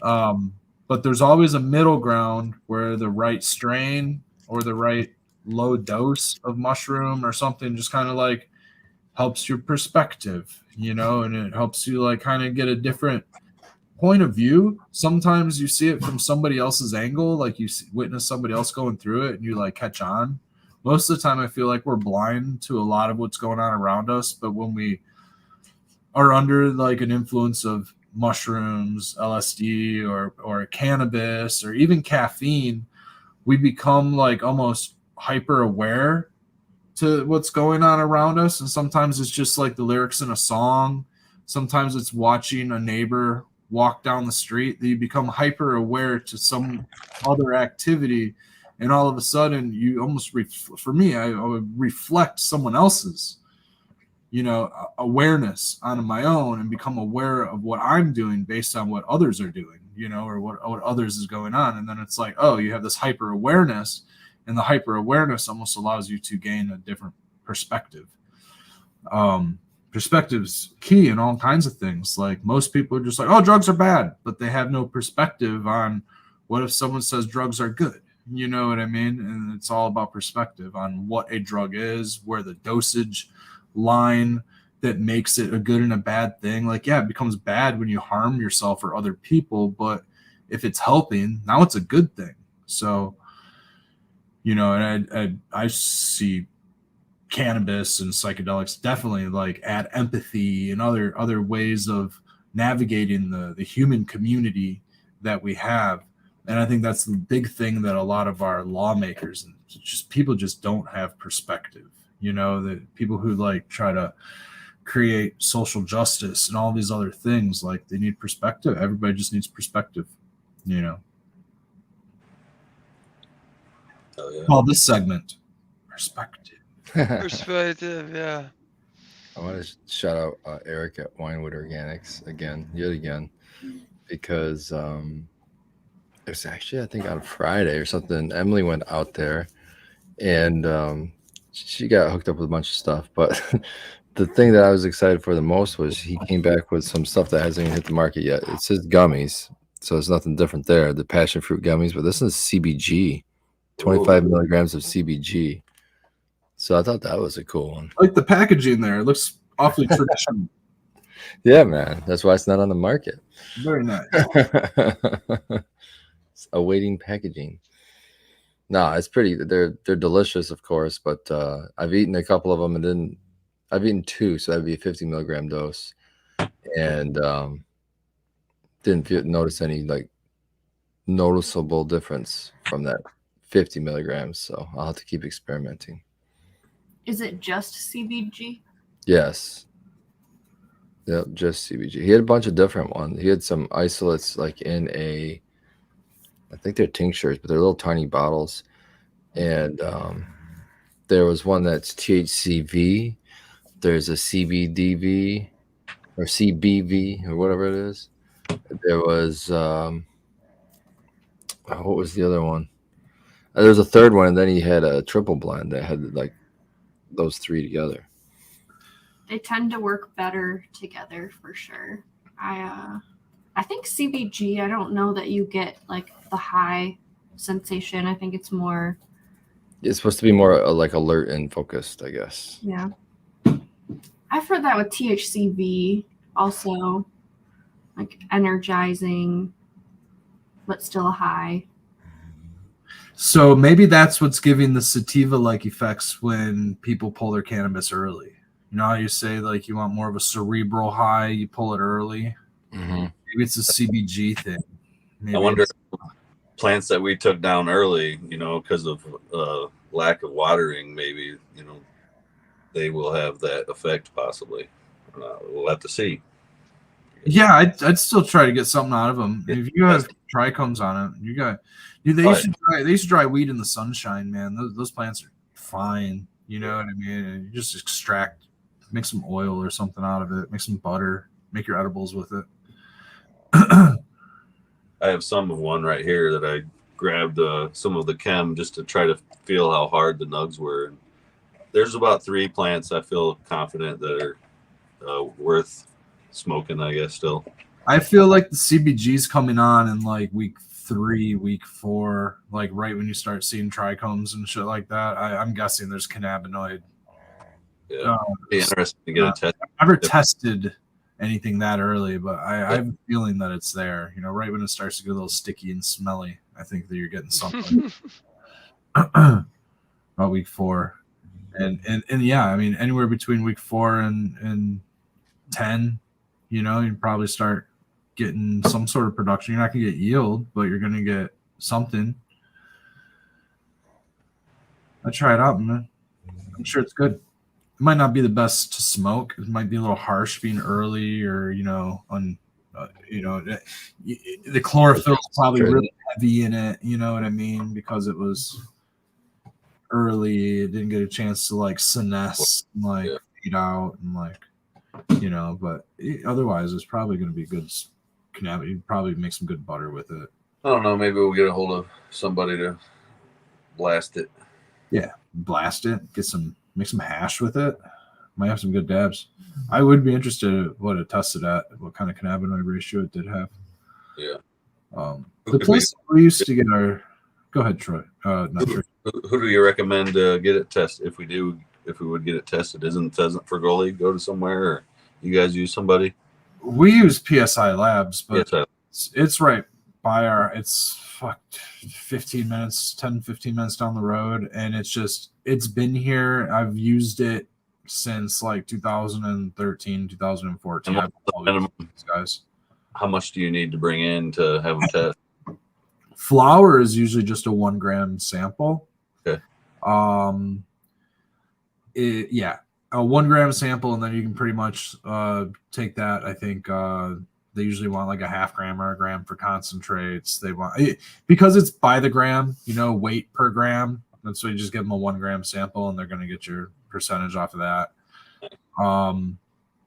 But there's always a middle ground where the right strain or the right low dose of mushroom or something just kind of like helps your perspective, and it helps you like kind of get a different point of view. Sometimes you see it from somebody else's angle, like you witness somebody else going through it and you like catch on. Most of the time I feel like we're blind to a lot of what's going on around us, but when we are under like an influence of mushrooms, LSD, or cannabis, or even caffeine, we become like almost hyper aware to what's going on around us. And sometimes it's just like the lyrics in a song. Sometimes it's watching a neighbor walk down the street that you become hyper aware to some other activity. And all of a sudden you almost, for me, I would reflect someone else's, awareness on my own and become aware of what I'm doing based on what others are doing, or what others is going on. And then it's like, oh, you have this hyper awareness, and the hyper awareness almost allows you to gain a different perspective. Perspective's key in all kinds of things. Like most people are just like, oh, drugs are bad, but they have no perspective on what if someone says drugs are good. You know what I mean? And it's all about perspective on what a drug is, where the dosage line that makes it a good and a bad thing. Like, yeah, it becomes bad when you harm yourself or other people, but if it's helping, now it's a good thing. So, and I see cannabis and psychedelics definitely like add empathy and other ways of navigating the human community that we have. And I think that's the big thing that a lot of our lawmakers and just people just don't have perspective. The people who like try to create social justice and all these other things, like they need perspective. Everybody just needs perspective, Oh, yeah. Call this segment perspective. Perspective, yeah. I want to shout out Eric at Winewood Organics yet again, because it was actually, I think, on Friday or something. Emily went out there and she got hooked up with a bunch of stuff. But the thing that I was excited for the most was he came back with some stuff that hasn't even hit the market yet. It says gummies, so it's nothing different there. The passion fruit gummies, but this is CBG, 25 milligrams of CBG. So I thought that was a cool one. I like the packaging there. It looks awfully traditional. Yeah, man. That's why it's not on the market. Very nice. It's awaiting packaging. No, it's pretty. They're delicious, of course, but I've eaten a couple of them and then I've eaten 2, so that'd be a 50 milligram dose, and didn't notice any like noticeable difference from that 50 milligrams. So I'll have to keep experimenting. Is it just CBG? Yes. Yep, just CBG. He had a bunch of different ones. He had some isolates like in I think they're tinctures, but they're little tiny bottles. And there was one that's THCV. There's a CBDV or CBV or whatever it is. There was what was the other one? There was a third one, and then he had a triple blend that had like those 3 together. They tend to work better together for sure. I think CBG, I don't know that you get like the high sensation. I think it's more. It's supposed to be more like alert and focused, I guess. Yeah. I've heard that with THCV also, like energizing, but still a high. So maybe that's what's giving the sativa-like effects when people pull their cannabis early. You know how you say like you want more of a cerebral high, you pull it early. Mm-hmm. Maybe it's a CBG thing. Maybe I wonder plants that we took down early, because of lack of watering, maybe, they will have that effect possibly. We'll have to see. Yeah, I'd still try to get something out of them. If you have trichomes on it, dude, they used to dry weed in the sunshine, man. Those plants are fine. You know what I mean? And you just extract, make some oil or something out of it, make some butter, make your edibles with it. I have some of one right here that I grabbed some of the chem just to try to feel how hard the nugs were. And there's about 3 plants I feel confident that are worth smoking, I guess. Still, I feel like the CBG's coming on in like week 3, week 4, like right when you start seeing trichomes and shit like that. I'm guessing there's cannabinoid. Yeah, be interesting to get a test. I've never tested anything that early, but I have a feeling that it's there. Right when it starts to get a little sticky and smelly, I think that you're getting something. About week 4, and yeah, I mean anywhere between week 4 and 10, you probably start getting some sort of production. You're not gonna get yield, but you're gonna get something. I try it out, man. I'm sure it's good. It might not be the best to smoke. It might be a little harsh being early, or the chlorophyll is probably really heavy in it. You know what I mean? Because it was early, it didn't get a chance to like senesce, and feed out, and But otherwise, it's probably going to be good. You'd probably make some good butter with it. I don't know. Maybe we'll get a hold of somebody to blast it. Yeah, blast it. Make some hash with it. Might have some good dabs. I would be interested in what it tested at, what kind of cannabinoid ratio it did have. Yeah. The place we used to get our. Go ahead, Troy. Not Troy. Who do you recommend get it tested? If we would get it tested, isn't Fergoli go to somewhere, or you guys use somebody? We use PSI Labs, but PSI. It's right by it's 15 minutes down the road, and it's been here. I've used it since like 2013, 2014. Guys, how much do you need to bring in to have them test? Flour is usually just a 1 gram sample. Okay. A 1 gram sample, and then you can pretty much take that. I think they usually want like a 0.5 gram or 1 gram for concentrates. They want because it's by the gram, weight per gram. And so you just give them a 1 gram sample, and they're going to get your percentage off of that.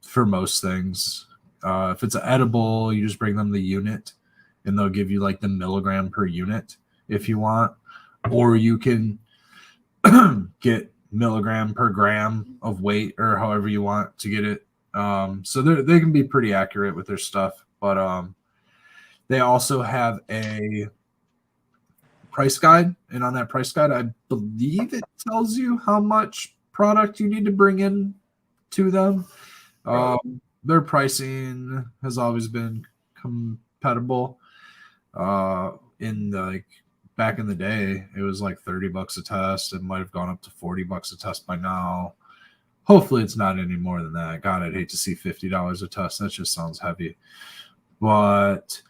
For most things, if it's an edible, you just bring them the unit, and they'll give you like the milligram per unit if you want, or you can get milligram per gram of weight, or however you want to get it. So they can be pretty accurate with their stuff, but they also have a price guide, and on that price guide, I believe it tells you how much product you need to bring in to them. Their pricing has always been compatible. Back in the day, it was like $30 a test. It might have gone up to $40 a test by now. Hopefully it's not any more than that. God, I'd hate to see $50 a test. That just sounds heavy. But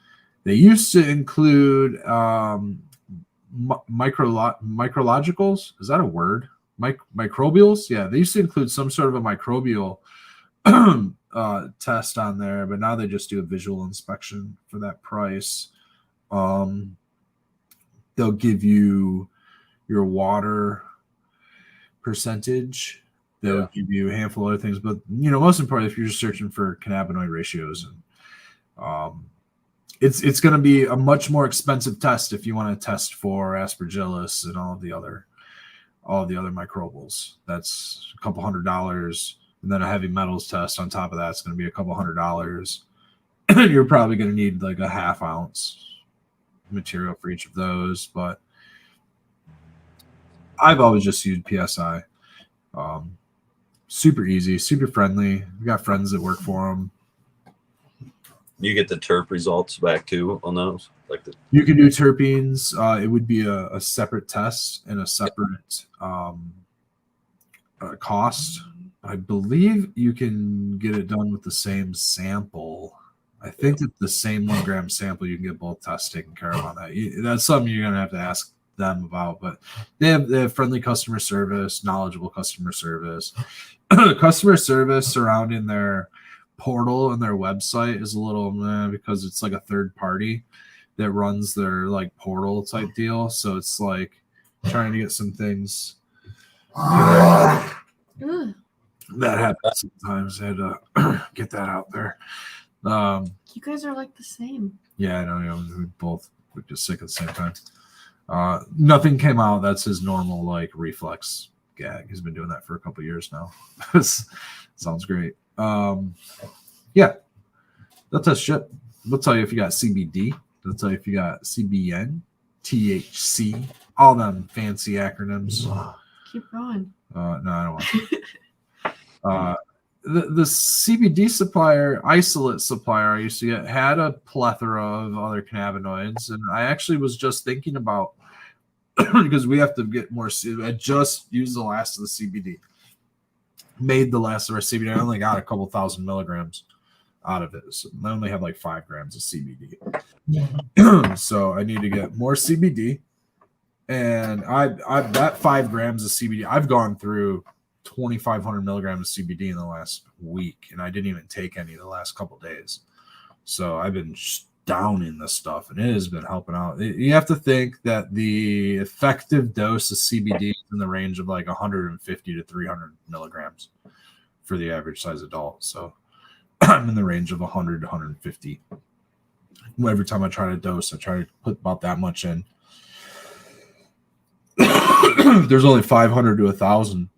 they used to include micrologicals. Is that a word? Microbials? Yeah, they used to include some sort of a microbial test on there, but now they just do a visual inspection for that price. They'll give you your water percentage. They'll give you a handful of other things, but most importantly, if you're just searching for cannabinoid ratios, and it's going to be a much more expensive test if you want to test for aspergillus and all the other microbials. That's a couple $100, and then a heavy metals test on top of that is going to be a couple $100. And you're probably going to need like a 1/2 ounce material for each of those, but I've always just used PSI. Super easy, super friendly. We got friends that work for them. You get the terp results back too on those, like you can do terpenes. It would be a separate test and a separate cost. I believe you can get it done with the same sample. I think that the same 1 gram sample, you can get both tests taken care of on that. That's something you're gonna have to ask them about, but they have friendly customer service, knowledgeable customer service. Customer service surrounding their portal and their website is a little because it's like a third party that runs their like portal type deal. So it's like trying to get some things that happens sometimes. I had to get that out there. You guys are like the same. Yeah, I know. We're just sick at the same time. Nothing came out. That's his normal like reflex gag. He's been doing that for a couple years now. Sounds great. Yeah, they'll test shit. They'll tell you if you got CBD. They'll tell you if you got CBN, THC, all them fancy acronyms. Keep going. No, I don't want to. The CBD supplier, isolate supplier I used to get had a plethora of other cannabinoids, and I actually was just thinking about because we have to get more. I just used the last of the CBD, made the last of our CBD. I only got a couple thousand milligrams out of it, so I only have like 5 grams of CBD. So I need to get more CBD, and I that 5 grams of CBD. I've gone through 2,500 milligrams of CBD in the last week, and I didn't even take any the last couple days. So I've been downing this stuff, and it has been helping out. You have to think that the effective dose of CBD is in the range of like 150 to 300 milligrams for the average size adult. So I'm in the range of 100 to 150. Every time I try to dose, I try to put about that much in. There's only 500 to 1,000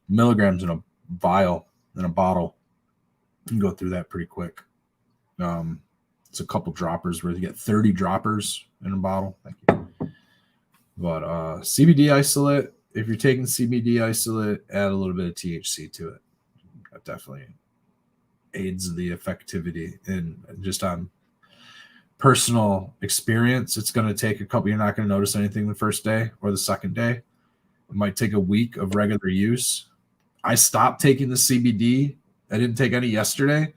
milligrams in a vial, in a bottle. You can go through that pretty quick. It's a couple droppers where you get 30 droppers in a bottle. Thank you. But CBD isolate, if you're taking CBD isolate, add a little bit of THC to it. That definitely aids the effectivity. And just on personal experience, it's going to take a couple. You're not going to notice anything the first day or the second day. It might take a week of regular use. I stopped taking the CBD. I didn't take any yesterday,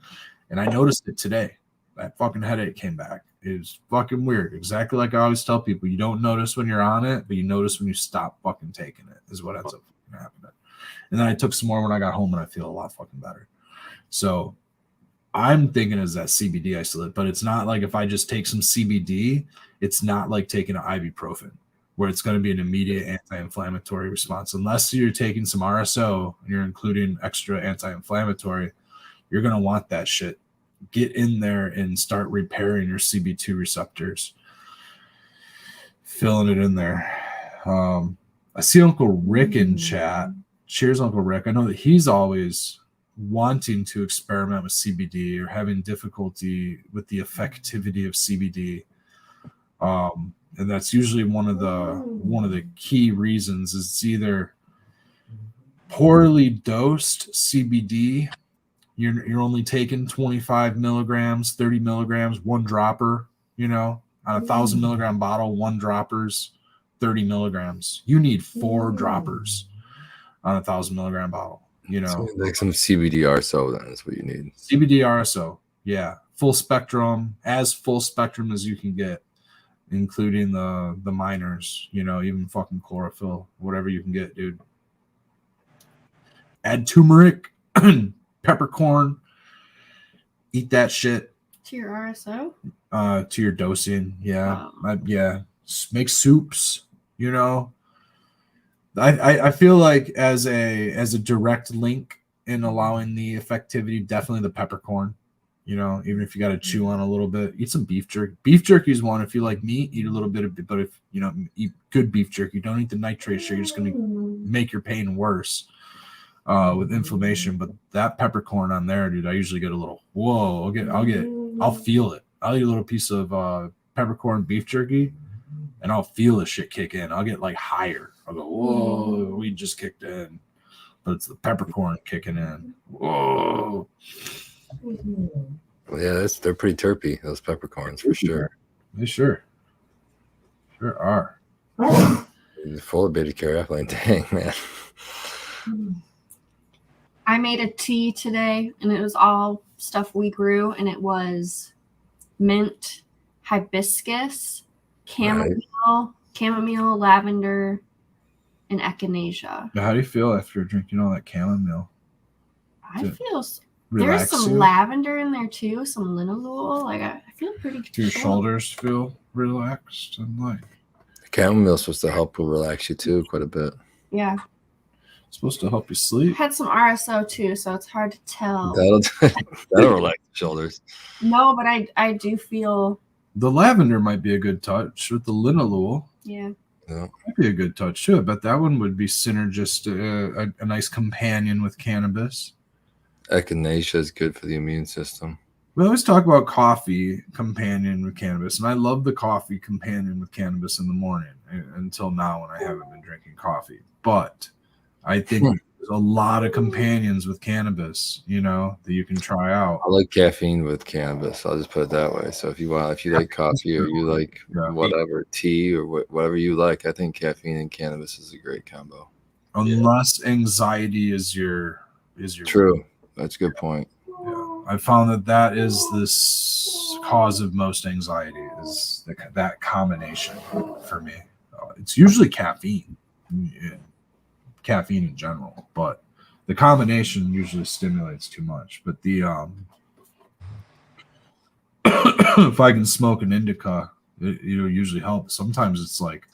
and I noticed it today. That fucking headache came back. It was fucking weird. Exactly like I always tell people, you don't notice when you're on it, but you notice when you stop fucking taking it is what ends up happening. And then I took some more when I got home, and I feel a lot fucking better. So I'm thinking is that CBD isolate, but it's not like if I just take some CBD, it's not like taking an ibuprofen where it's going to be an immediate anti-inflammatory response. Unless you're taking some RSO and you're including extra anti-inflammatory, you're going to want that shit. Get in there and start repairing your CB2 receptors, filling it in there. I see Uncle Rick in chat. Cheers, Uncle Rick. I know that he's always wanting to experiment with CBD or having difficulty with the effectivity of CBD. And that's usually one of the key reasons is it's either poorly dosed CBD. You're only taking 25 milligrams, 30 milligrams, 1 dropper, on a 1,000 milligram bottle, 1 droppers, 30 milligrams. You need 4 droppers on a 1,000 milligram bottle, So like some CBD RSO, then is what you need. CBD RSO. Yeah. Full spectrum, as full spectrum as you can get, including the minors, even fucking chlorophyll, whatever you can get, dude. Add turmeric, peppercorn, eat that shit. To your RSO? To your dosing. Yeah. Wow. Yeah. Make soups, I feel like as a direct link in allowing the effectivity, definitely the peppercorn. Even if you got to chew on a little bit, eat some beef jerky. Beef jerky is one. If you like meat, eat a little bit of it. But if eat good beef jerky, don't eat the nitrate sugar. You're just going to make your pain worse with inflammation. But that peppercorn on there, dude, I usually get a little. Whoa! I'll feel it. I'll eat a little piece of peppercorn beef jerky, and I'll feel the shit kick in. I'll get like higher. I'll go, whoa! We just kicked in, but it's the peppercorn kicking in. Whoa! Yeah, they're pretty terpy, those peppercorns for sure. They sure are. Full of beta carotene. Dang, man. I made a tea today, and it was all stuff we grew, and it was mint, hibiscus, chamomile, lavender, and echinacea. Now, how do you feel after drinking all that chamomile? I feel there's some lavender in there too, some linalool. Like I feel pretty. Do your shoulders feel relaxed and like? Chamomile is supposed to help relax you too quite a bit. Yeah. It's supposed to help you sleep. I had some RSO too, so it's hard to tell. That'll relax the shoulders. No, but I do feel the lavender might be a good touch with the linalool. Yeah. Might be a good touch too. But that one would be synergistic, a nice companion with cannabis. Echinacea is good for the immune system. We always talk about coffee companion with cannabis, and I love the coffee companion with cannabis in the morning until now when I haven't been drinking coffee. But I think there's a lot of companions with cannabis, that you can try out. I like caffeine with cannabis. I'll just put it that way. So if you like coffee or you like whatever tea or whatever you like, I think caffeine and cannabis is a great combo. Unless anxiety is your true. That's a good point. Yeah. I found that is this cause of most anxiety is that combination for me. It's usually caffeine in general, but the combination usually stimulates too much. But the if I can smoke an indica, it usually helps. Sometimes it's like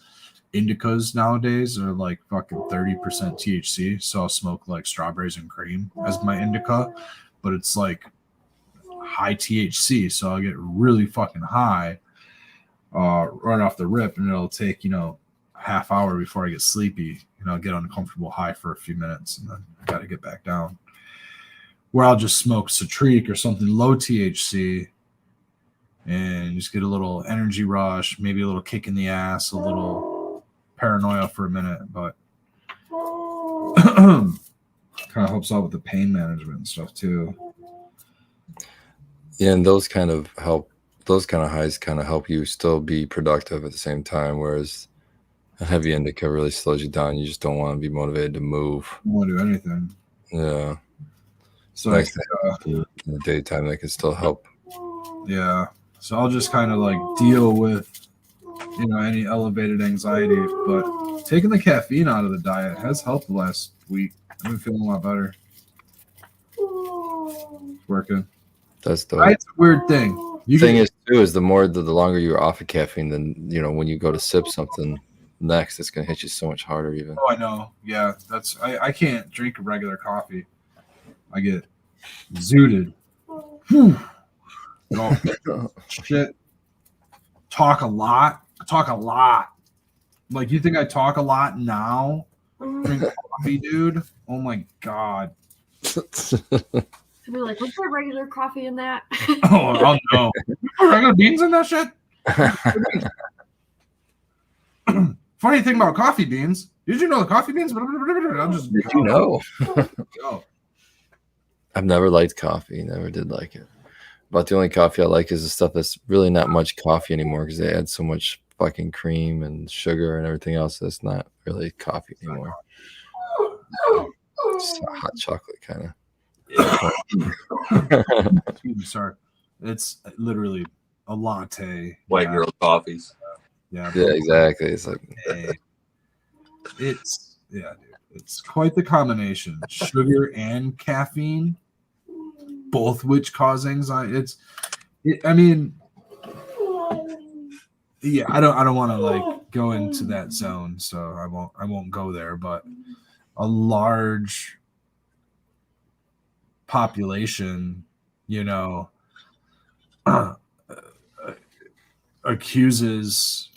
indicas nowadays are like fucking 30% THC, so I'll smoke like strawberries and cream as my indica, but it's like high THC, so I'll get really fucking high right off the rip, and it'll take half hour before I get sleepy. I'll get uncomfortable high for a few minutes, and then I got to get back down. Where I'll just smoke Citrique or something low THC, and just get a little energy rush, maybe a little kick in the ass, a little paranoia for a minute, but kind of helps out with the pain management and stuff too. Yeah, and those kind of highs kind of help you still be productive at the same time, whereas a heavy indica really slows you down. You just don't want to be motivated to move. You don't want to do anything. Yeah. So nice in the daytime, they can still help. Yeah. So I'll just kind of like deal with any elevated anxiety, but taking the caffeine out of the diet has helped the last week. I've been feeling a lot better. Working. That's the It's a weird thing. Is the longer you're off of caffeine, then when you go to sip something next, it's gonna hit you so much harder even. Oh, I know. Yeah, I can't drink a regular coffee. I get zooted. Shit. Talk a lot. Like, you think I talk a lot now? Drink coffee, dude. Oh my god. I'd be like, was there regular coffee in that? Oh no. Regular beans in that shit? Funny thing about coffee beans. Did you know the coffee beans? Did you know? I've never liked coffee. Never did like it. But the only coffee I like is the stuff that's really not much coffee anymore because they add so much fucking cream and sugar and everything else that's not really coffee anymore. It's hot chocolate kind of. Excuse me, sorry. It's literally a latte. White girl coffees. Yeah, exactly. It's like dude. It's quite the combination. Sugar and caffeine, both which cause anxiety. I don't want to like go into that zone, so I won't go there, but a large population, accuses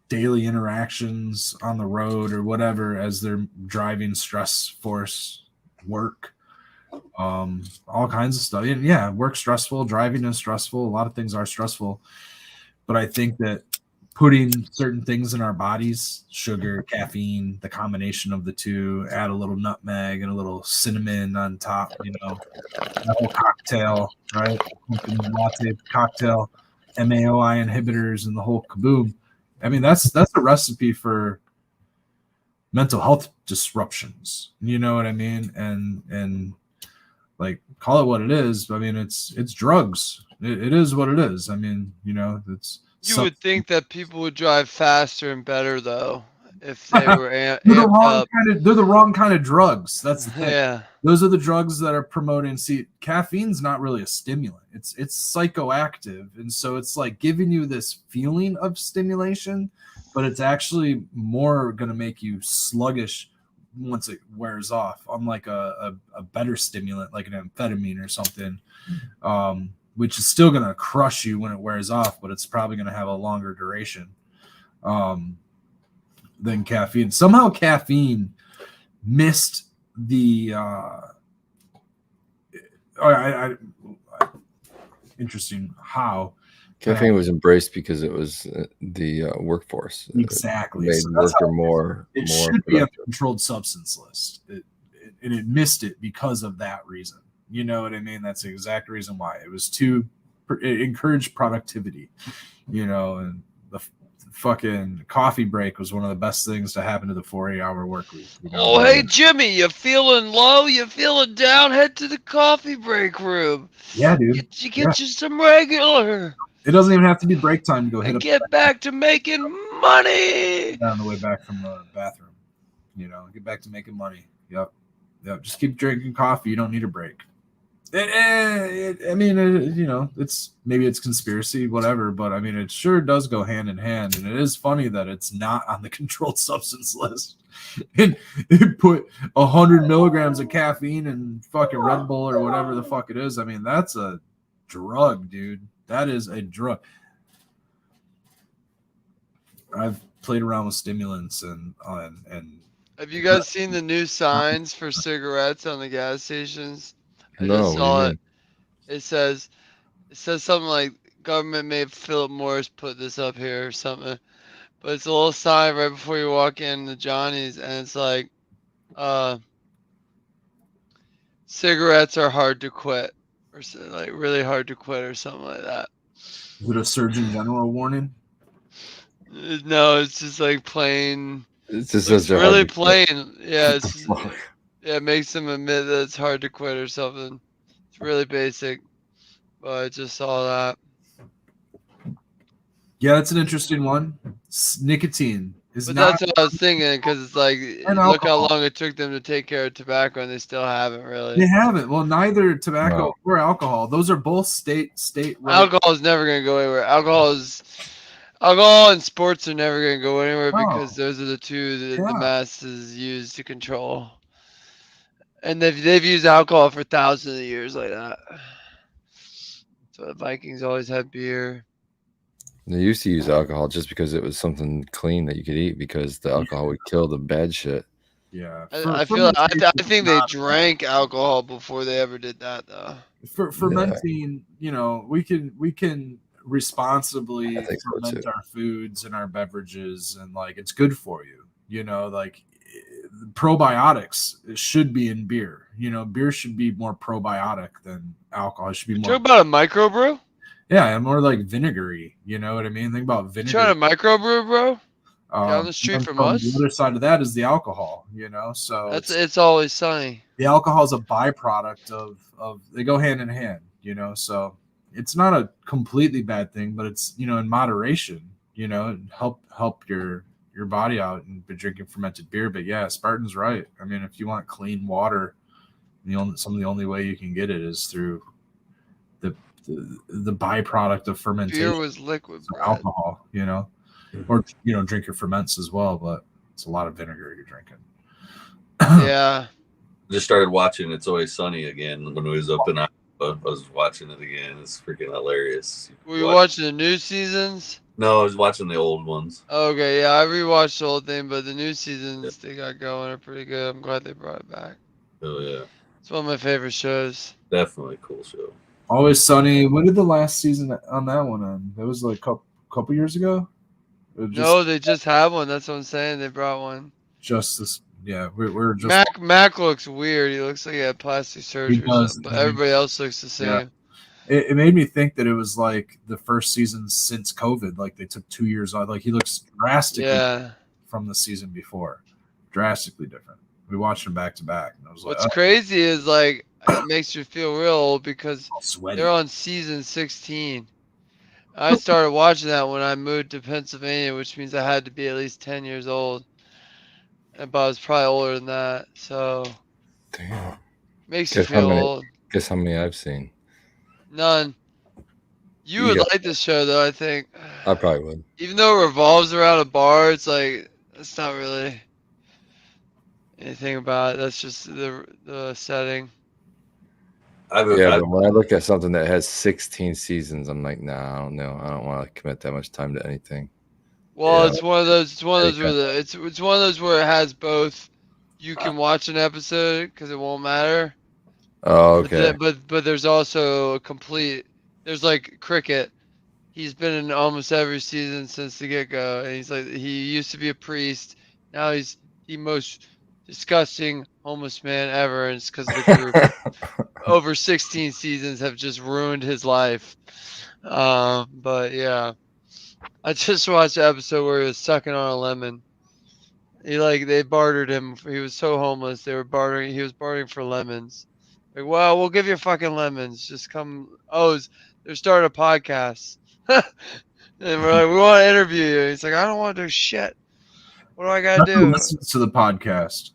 daily interactions on the road or whatever as their driving stress force work, all kinds of stuff. And yeah, work's stressful, driving is stressful, a lot of things are stressful, but I think that putting certain things in our bodies, sugar, caffeine, the combination of the two, add a little nutmeg and a little cinnamon on top, you know, that whole cocktail, right? Latte cocktail, MAOI inhibitors, and the whole kaboom. I mean, that's a recipe for mental health disruptions. You know what I mean? And like, call it what it is. I mean, it's drugs. It is what it is. I mean, you know, it's. You would think that people would drive faster and better though if they were they're amped up. they're the wrong kind of drugs. That's the thing. Yeah. Those are the drugs that are promoting. See, caffeine's not really a stimulant. It's psychoactive, and so it's like giving you this feeling of stimulation, but it's actually more going to make you sluggish once it wears off. Unlike a better stimulant like an amphetamine or something, which is still going to crush you when it wears off, but it's probably going to have a longer duration than caffeine. Somehow caffeine missed the interesting how caffeine was embraced because it was the workforce. Exactly. It made worker more. It should be on the controlled substance list, and it missed it because of that reason. You know what I mean? That's the exact reason why. It was it encouraged productivity, you know, and the fucking coffee break was one of the best things to happen to the 48-hour work week. You know? Oh, hey, Jimmy, you feeling low? You feeling down? Head to the coffee break room. Yeah, dude. Get you some regular. It doesn't even have to be break time to go hit and get back to making money. On the way back from the bathroom, you know, get back to making money. Yep. Just keep drinking coffee. You don't need a break. I mean, you know, maybe it's conspiracy, whatever, but I mean, it sure does go hand in hand, and it is funny that it's not on the controlled substance list. And it put 100 milligrams of caffeine in fucking Red Bull or whatever the fuck it is. I mean, that's a drug, dude. That is a drug. I've played around with stimulants and. Have you guys seen the new signs for cigarettes on the gas stations? I No, just saw it. It says something like government made Philip Morris put this up here or something. But it's a little sign right before you walk in the Johnny's, and it's like cigarettes are hard to quit, or like really hard to quit, or something like that. Is it a Surgeon General warning? No, it's just like plain. It's just really plain. Yeah, it makes them admit that it's hard to quit or something. It's really basic, but I just saw that. Yeah, that's an interesting one. Nicotine is but not. That's what I was thinking, because it's like, look how long it took them to take care of tobacco, and they still haven't really. They haven't. Well, neither tobacco or alcohol. Those are both state. Right. Alcohol is never going to go anywhere. Alcohol and sports are never going to go anywhere because those are the two that the masses use to control. And they've used alcohol for thousands of years like that. So the Vikings always had beer. They used to use alcohol just because it was something clean that you could eat, because the alcohol would kill the bad shit. Yeah. I think they drank alcohol before they ever did that, though. Fermenting, you know, we can responsibly ferment our foods and our beverages, and like it's good for you. You know, like probiotics should be in beer. You know, beer should be more probiotic than alcohol. It should be more. Talk about a microbrew? Yeah, more like vinegary. You know what I mean? Think about vinegar. Trying to microbrew, bro? Down the street from us. The other side of that is the alcohol. You know, so it's always sunny. The alcohol is a byproduct of they go hand in hand. You know, so it's not a completely bad thing, but it's, you know, in moderation. You know, help your body out and be drinking fermented beer. But yeah, Spartan's right. I mean, if you want clean water, the only way you can get it is through the byproduct of fermentation. Beer was liquid alcohol, you know, or, you know, drink your ferments as well, but it's a lot of vinegar you're drinking. Yeah. Just started watching It's Always Sunny again when we was up in Iowa. I was watching it again. It's freaking hilarious. Were you watching the new seasons? No, I was watching the old ones. Okay, yeah, I rewatched the whole thing, but the new seasons they got going are pretty good. I'm glad they brought it back. Oh yeah, it's one of my favorite shows. Definitely a cool show. Always Sunny. When did the last season on that one end? That was like a couple years ago. No, they just have one. That's what I'm saying. They brought one. Just this. Yeah, we're just. Mac looks weird. He looks like he had plastic surgery or something, but everybody else looks the same. It made me think that it was like the first season since COVID. Like they took 2 years off. Like he looks drastically from the season before, drastically different. We watched them back to back, and I was what's crazy is like it makes you feel real old because they're on season 16. I started watching that when I moved to Pennsylvania, which means I had to be at least 10 years old. But I was probably older than that, so damn, makes you feel old. Guess how many I've seen? None. You would like this show, though. I think. I probably would. Even though it revolves around a bar, it's like it's not really anything about it. That's just the setting. But when I look at something that has 16 seasons, I'm like, nah, I don't know. I don't want to commit that much time to anything. Well, it's one of those. It's one of those where it's one of those where it has both. You can watch an episode because it won't matter. Oh, okay. But there's also a complete. There's like Cricket. He's been in almost every season since the get-go, and he's like he used to be a priest. Now he's the most disgusting homeless man ever, and it's because of the group. Over 16 seasons have just ruined his life. But yeah, I just watched the episode where he was sucking on a lemon. They bartered him. He was so homeless. He was bartering for lemons. Like, well, we'll give you fucking lemons. Just come. Oh, they're starting a podcast. And we're like, we want to interview you. He's like, I don't want to do shit. What do I got to do? Listen to the podcast.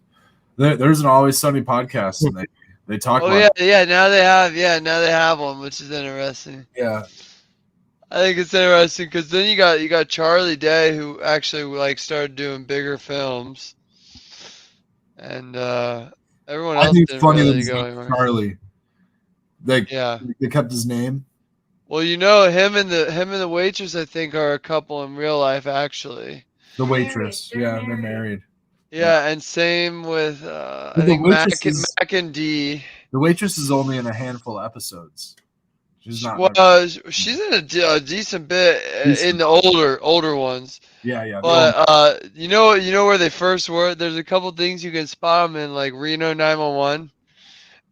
There's an Always Sunny podcast, and they talk about now they have one, which is interesting. Yeah. I think it's interesting because then you got Charlie Day, who actually started doing bigger films, and everyone else didn't really go anywhere. Charlie. They kept his name. Well, him and the waitress, I think, are a couple in real life, actually. The waitress, they're married. Yeah, and same with I think Mac and D. The waitress is only in a handful of episodes. She's not. She's in a decent bit in the older ones. Yeah. But you know where they first were. There's a couple things you can spot them in, like Reno 911.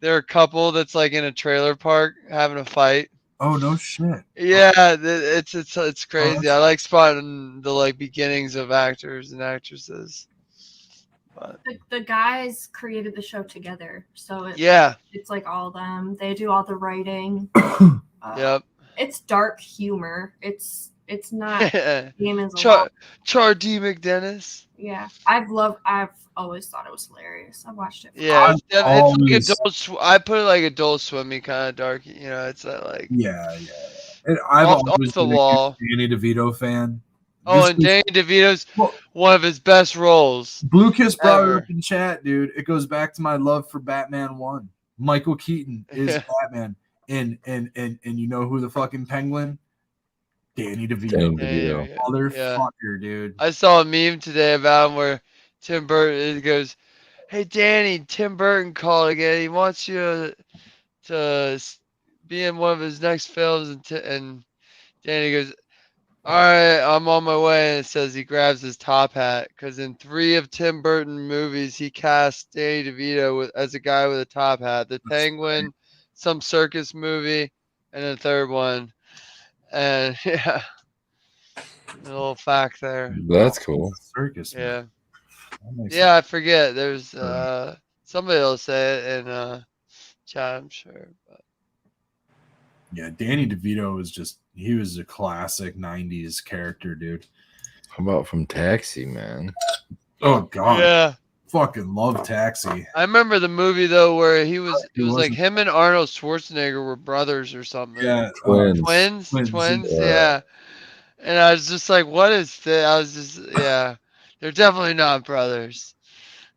They're a couple that's like in a trailer park having a fight. Oh no shit. Yeah, it's crazy. I like spotting the beginnings of actors and actresses. But the guys created the show together, so it's like all of them. They do all the writing. Yep. It's dark humor. It's not Damon's Char D. McDennis. Yeah, I've always thought it was hilarious. I watched it. Yeah, it's like adult. I put it like Adult Swimmy kind of dark. It's like And I've off always the been wall. a Danny DeVito fan. And Danny DeVito's one of his best roles. Blue Kiss brought it up in chat, dude. It goes back to my love for Batman 1. Michael Keaton is Batman. And you know who the fucking Penguin? Danny DeVito. Motherfucker, dude. I saw a meme today about him where Tim Burton goes, "Hey Danny, Tim Burton called again. He wants you to be in one of his next films." And Danny goes, "All right, I'm on my way." And it says he grabs his top hat because in 3 of Tim Burton movies, he cast Danny DeVito as a guy with a top hat. The Penguin, some circus movie, and the third one. And a little fact there. That's cool. Circus. Yeah. I forget. There's somebody will say it in chat, I'm sure. But. Yeah, Danny DeVito he was a classic 90s character, dude. How about from Taxi, man? Oh god. Yeah. Fucking love Taxi. I remember the movie though where it was like him and Arnold Schwarzenegger were brothers or something. Yeah. Twins. Yeah. And I was just like, what is this? I was just they're definitely not brothers.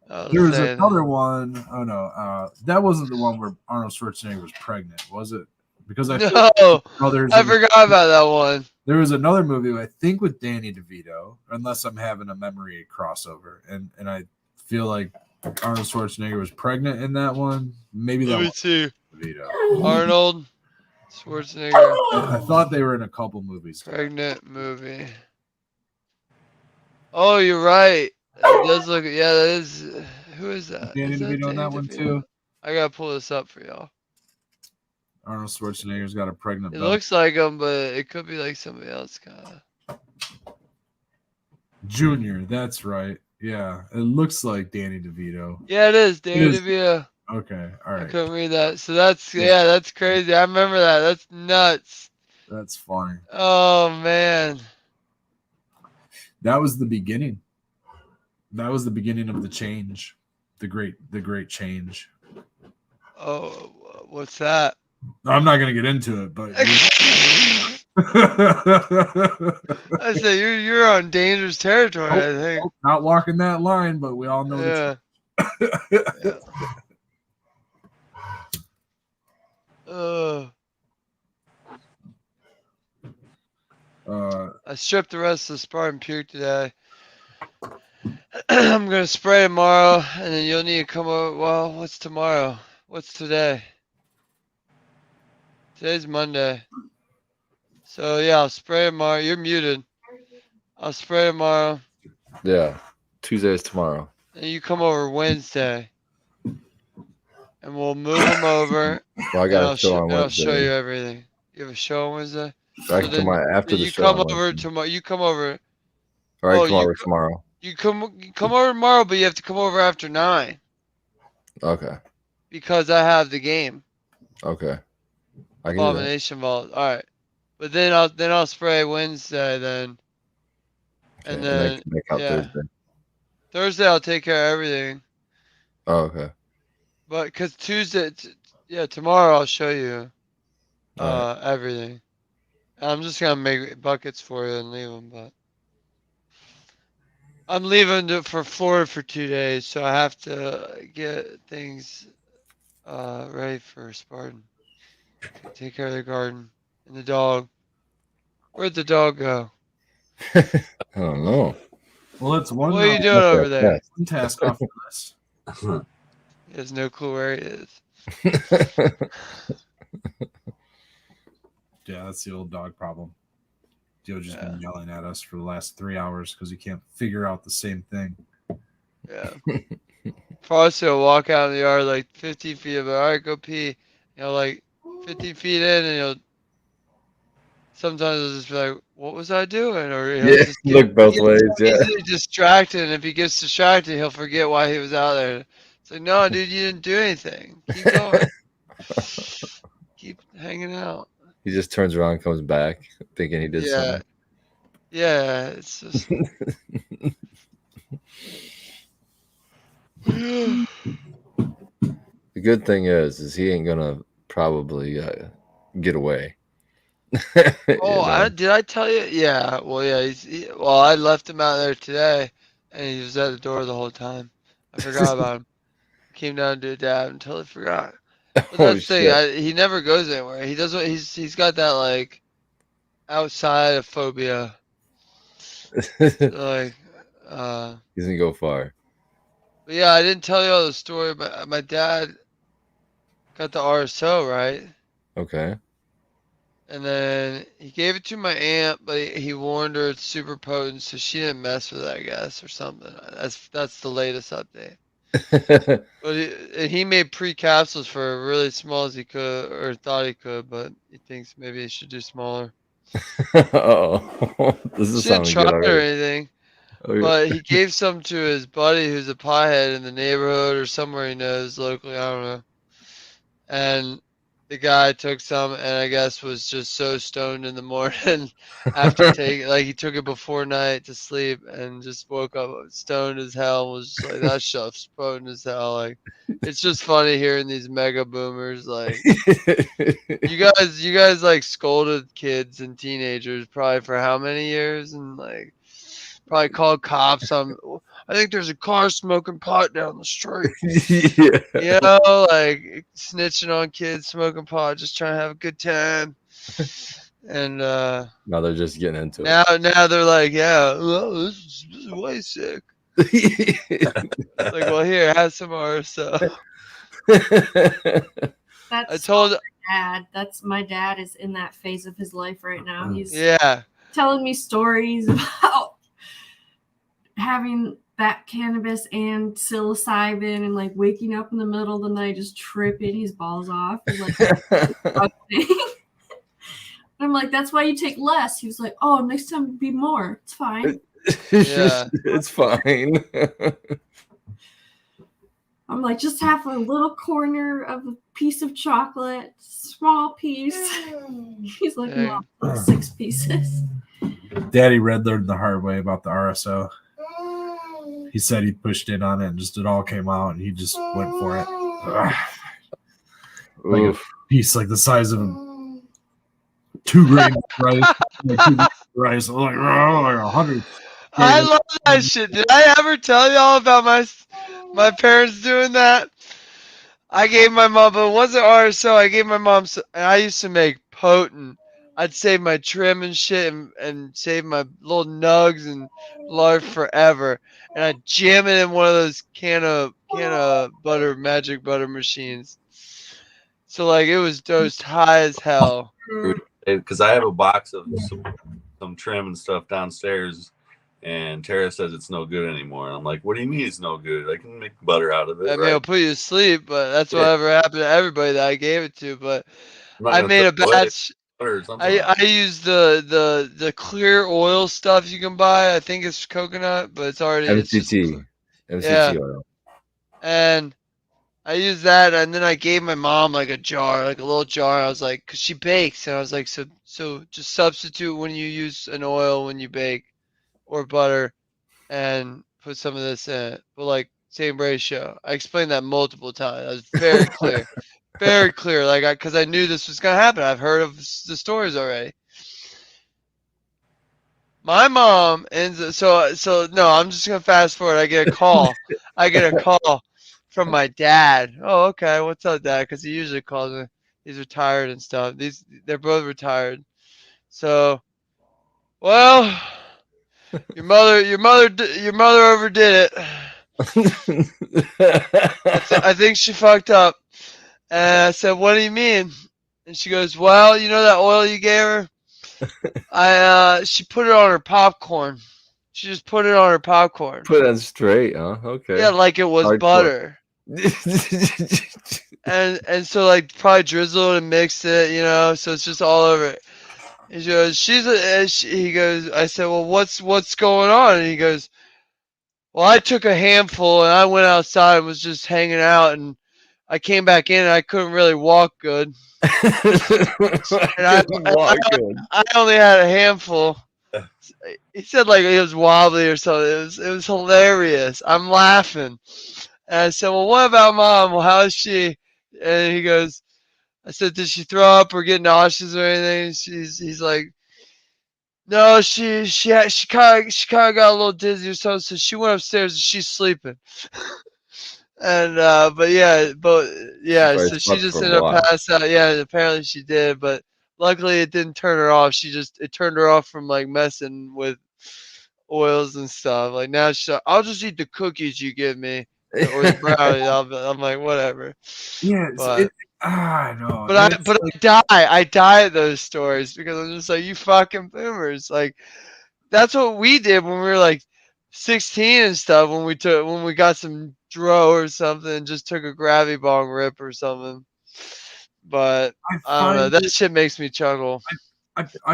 There was another one. Oh no, that wasn't the one where Arnold Schwarzenegger was pregnant, was it? Because I forgot about that one. There was another movie I think with Danny DeVito, unless I'm having a memory crossover, and I feel like Arnold Schwarzenegger was pregnant in that one. Maybe that. Let me see. DeVito. Arnold Schwarzenegger. I thought they were in a couple movies. Pregnant movie. Oh, you're right. It does look. Yeah, that is. Who is that? Danny Is that DeVito on Danny that one DeVito? too. I gotta pull this up for y'all. Arnold Schwarzenegger's got a pregnant It belly. looks like him, but it could be like somebody else, kind of. Junior, that's right. Yeah, it looks like Danny DeVito. Yeah, it is Danny is. DeVito. Okay, all I right. couldn't read that. So that's that's crazy. I remember that. That's nuts. That's funny. Oh man. That was the beginning. That was the beginning of the change. The great change. Oh, what's that? I'm not gonna get into it, but I say you're on dangerous territory. I think. Not walking that line, but we all know the yeah. I stripped the rest of the Spartan puke today. I'm gonna spray tomorrow, and then you'll need to come over. Well, what's tomorrow? What's today? Today's Monday. So yeah, I'll spray tomorrow. You're muted. I'll spray tomorrow. Yeah, Tuesday is tomorrow. And you come over Wednesday, and we'll move them over. Well, I got a show on Wednesday. I'll show you everything. You have a show on Wednesday. I can come after the show. You come over tomorrow. You come over. All right, come over tomorrow. You come over tomorrow, but you have to come over after 9. Okay. Because I have the game. Okay. I can Abomination Vault. All right, but then I'll spray Wednesday then. Okay, and then make out Thursday. Thursday I'll take care of everything. Oh, okay. But because Tuesday, tomorrow I'll show you everything. I'm just gonna make buckets for you and leave them, but I'm leaving for Florida for 2 days, so I have to get things ready for Spartan. Take care of the garden and the dog. Where'd the dog go? I don't know. Well, it's one. What are you doing over there? One task off the list. He has no clue where he is. Yeah, that's the old dog problem. Joe's just been yelling at us for the last 3 hours because he can't figure out the same thing. Yeah. Probably will walk out in the yard like 50 feet, but all right, go pee. Like 50 feet in, and sometimes he'll just be like, "What was I doing?" Or he'll just look both ways. Yeah. Easily distracted, and if he gets distracted, he'll forget why he was out there. It's like, no, dude, you didn't do anything. Keep going. Keep hanging out. He just turns around and comes back thinking he did something. Yeah, it's just. The good thing is he ain't gonna probably get away. Oh, did I tell you? Yeah. Well, yeah. Well, I left him out there today, and he was at the door the whole time. I forgot about him. Came down to a dab and totally forgot. But that's the thing. He never goes anywhere. He doesn't. He's got that like outside of phobia. Like, he doesn't go far. But yeah, I didn't tell you all the story, but my dad got the RSO, right? Okay. And then he gave it to my aunt, but he warned her it's super potent, so she didn't mess with it, I guess, or something. That's the latest update. But he made pre-capsules for really small as he could, or thought he could, but he thinks maybe he should do smaller. Oh, this is didn't try it or anything. But he gave some to his buddy who's a pothead in the neighborhood or somewhere he knows locally. I don't know. And the guy took some and I guess was just so stoned in the morning after taking, like he took it before night to sleep and just woke up stoned as hell. Was just like, that stuff's potent as hell. Like, it's just funny hearing these mega boomers. Like, you guys like scolded kids and teenagers probably for how many years, and like probably called cops on. I think there's a car smoking pot down the street. You know, like snitching on kids smoking pot, just trying to have a good time. And now they're just getting into it. Now they're like, yeah, well, this is way sick. Like, well, here, have some RSO. I told my dad. My dad is in that phase of his life right now. He's telling me stories about having that cannabis and psilocybin and like waking up in the middle of the night just tripping his balls off. And, like, I'm like, that's why you take less. He was like, oh, next time be more. It's fine. Yeah. It's fine. I'm like, just have a little corner of a piece of chocolate, small piece. He's like, Dang. Mom, 6 pieces. Daddy Red learned the hard way about the RSO. He said he pushed in on it and just it all came out and he just went for it. Like a piece like the size of 2 grains of rice. Like 2 grains of rice. Like 100. I love that shit. Did I ever tell y'all about my parents doing that? I gave my mom, but it wasn't RSO. I gave my mom, and I used to make potent. I'd save my trim and shit and save my little nugs and lard forever. And I'd jam it in one of those can of butter, magic butter machines. So like it was dosed high as hell. Because I have a box of some trim and stuff downstairs, and Tara says it's no good anymore. And I'm like, what do you mean it's no good? I can make butter out of it. I mean, it'll put you to sleep, but that's whatever happened to everybody that I gave it to. But I made a batch. I use the clear oil stuff you can buy. I think it's coconut, but it's already MCT oil. And I used that, and then I gave my mom like a jar, like a little jar. I was like, cause she bakes, and I was like, so just substitute when you use an oil when you bake or butter, and put some of this in it. But like same ratio. I explained that multiple times. I was very clear. Very clear, like because I knew this was gonna happen. I've heard of the stories already. My mom ends so no. I'm just gonna fast forward. I get a call. From my dad. Oh, okay. What's up, Dad? Because he usually calls me. He's retired and stuff. They're both retired. So, well, your mother overdid it. I think she fucked up. And I said, what do you mean? And she goes, well, you know that oil you gave her? She put it on her popcorn. She just put it on her popcorn. Put it on straight, huh? Okay. Yeah, like it was butter. and so like probably drizzled and mixed it, you know, so it's just all over it. And she goes, he goes, I said, well, what's going on? And he goes, well, I took a handful and I went outside and was just hanging out, and I came back in and I couldn't really walk good. I only had a handful. He said like it was wobbly or something. It was hilarious. I'm laughing. And I said, well, what about Mom? Well, how is she? And he goes, I said, did she throw up or get nauseous or anything? He's like, no, she kind of got a little dizzy or something. So she went upstairs and she's sleeping. And so she just ended up passed out. Yeah, apparently she did, but luckily it didn't turn her off. It turned her off from like messing with oils and stuff. Like now she's like, I'll just eat the cookies you give me or the brownie. I'm like, whatever. Yeah, I know. But I die at those stories because I'm just like, you fucking boomers. Like that's what we did when we were like 16 and stuff. When we got some dro or something, and just took a gravity bong rip or something. But I don't know. That shit makes me chuckle.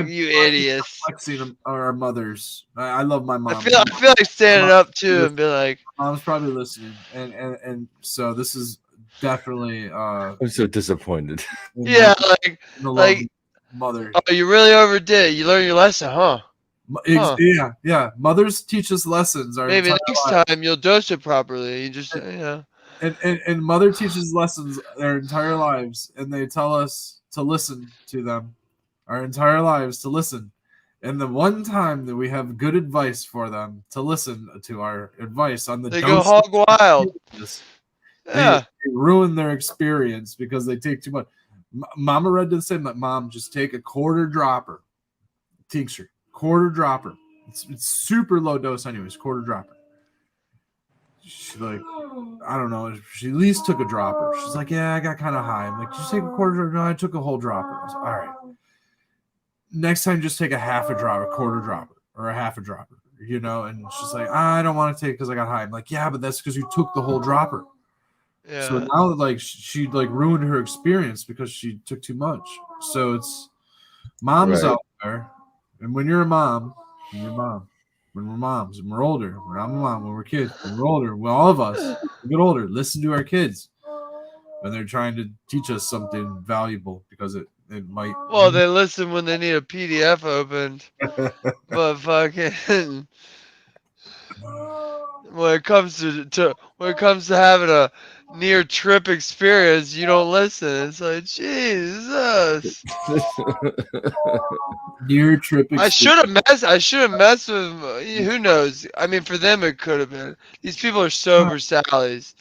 You idiots. Flexing our mothers. I love my mom. I feel like standing up too and be like, Mom's probably listening, and so this is definitely. I'm so disappointed. Yeah, like mother. Oh, you really overdid it. You learned your lesson, huh? Yeah. Mothers teach us lessons. Maybe next time you'll dose it properly. You just And mother teaches lessons their entire lives, and they tell us to listen to them. Our entire lives to listen, and the one time that we have good advice for them to listen to our advice on the they go hog wild. They ruin their experience because they take too much. Mama Red did the same. Like, Mom, just take a quarter dropper tincture, quarter dropper. It's super low dose, anyways. Quarter dropper. She's like, I don't know. She at least took a dropper. She's like, yeah, I got kind of high. I'm like, just take a quarter dropper. No, I took a whole dropper. I was like, all right. Next time, just take a half a dropper, quarter dropper, or a half a dropper. you know, and she's like, I don't want to take because I got high. I'm like, yeah, but that's because you took the whole dropper. Yeah. So now, like, she like ruined her experience because she took too much. So it's moms out there, and when you're a mom, when we're moms, and we're older, when I'm a mom, when we're kids, when we're older, when all of us we get older, listen to our kids when they're trying to teach us something valuable because it might. Well, they listen when they need a PDF opened, but fucking when it comes to having a near trip experience, you don't listen. It's like Jesus. Near trip I experience. should have messed with. Who knows? I mean, for them it could have been. These people are sober Sallies.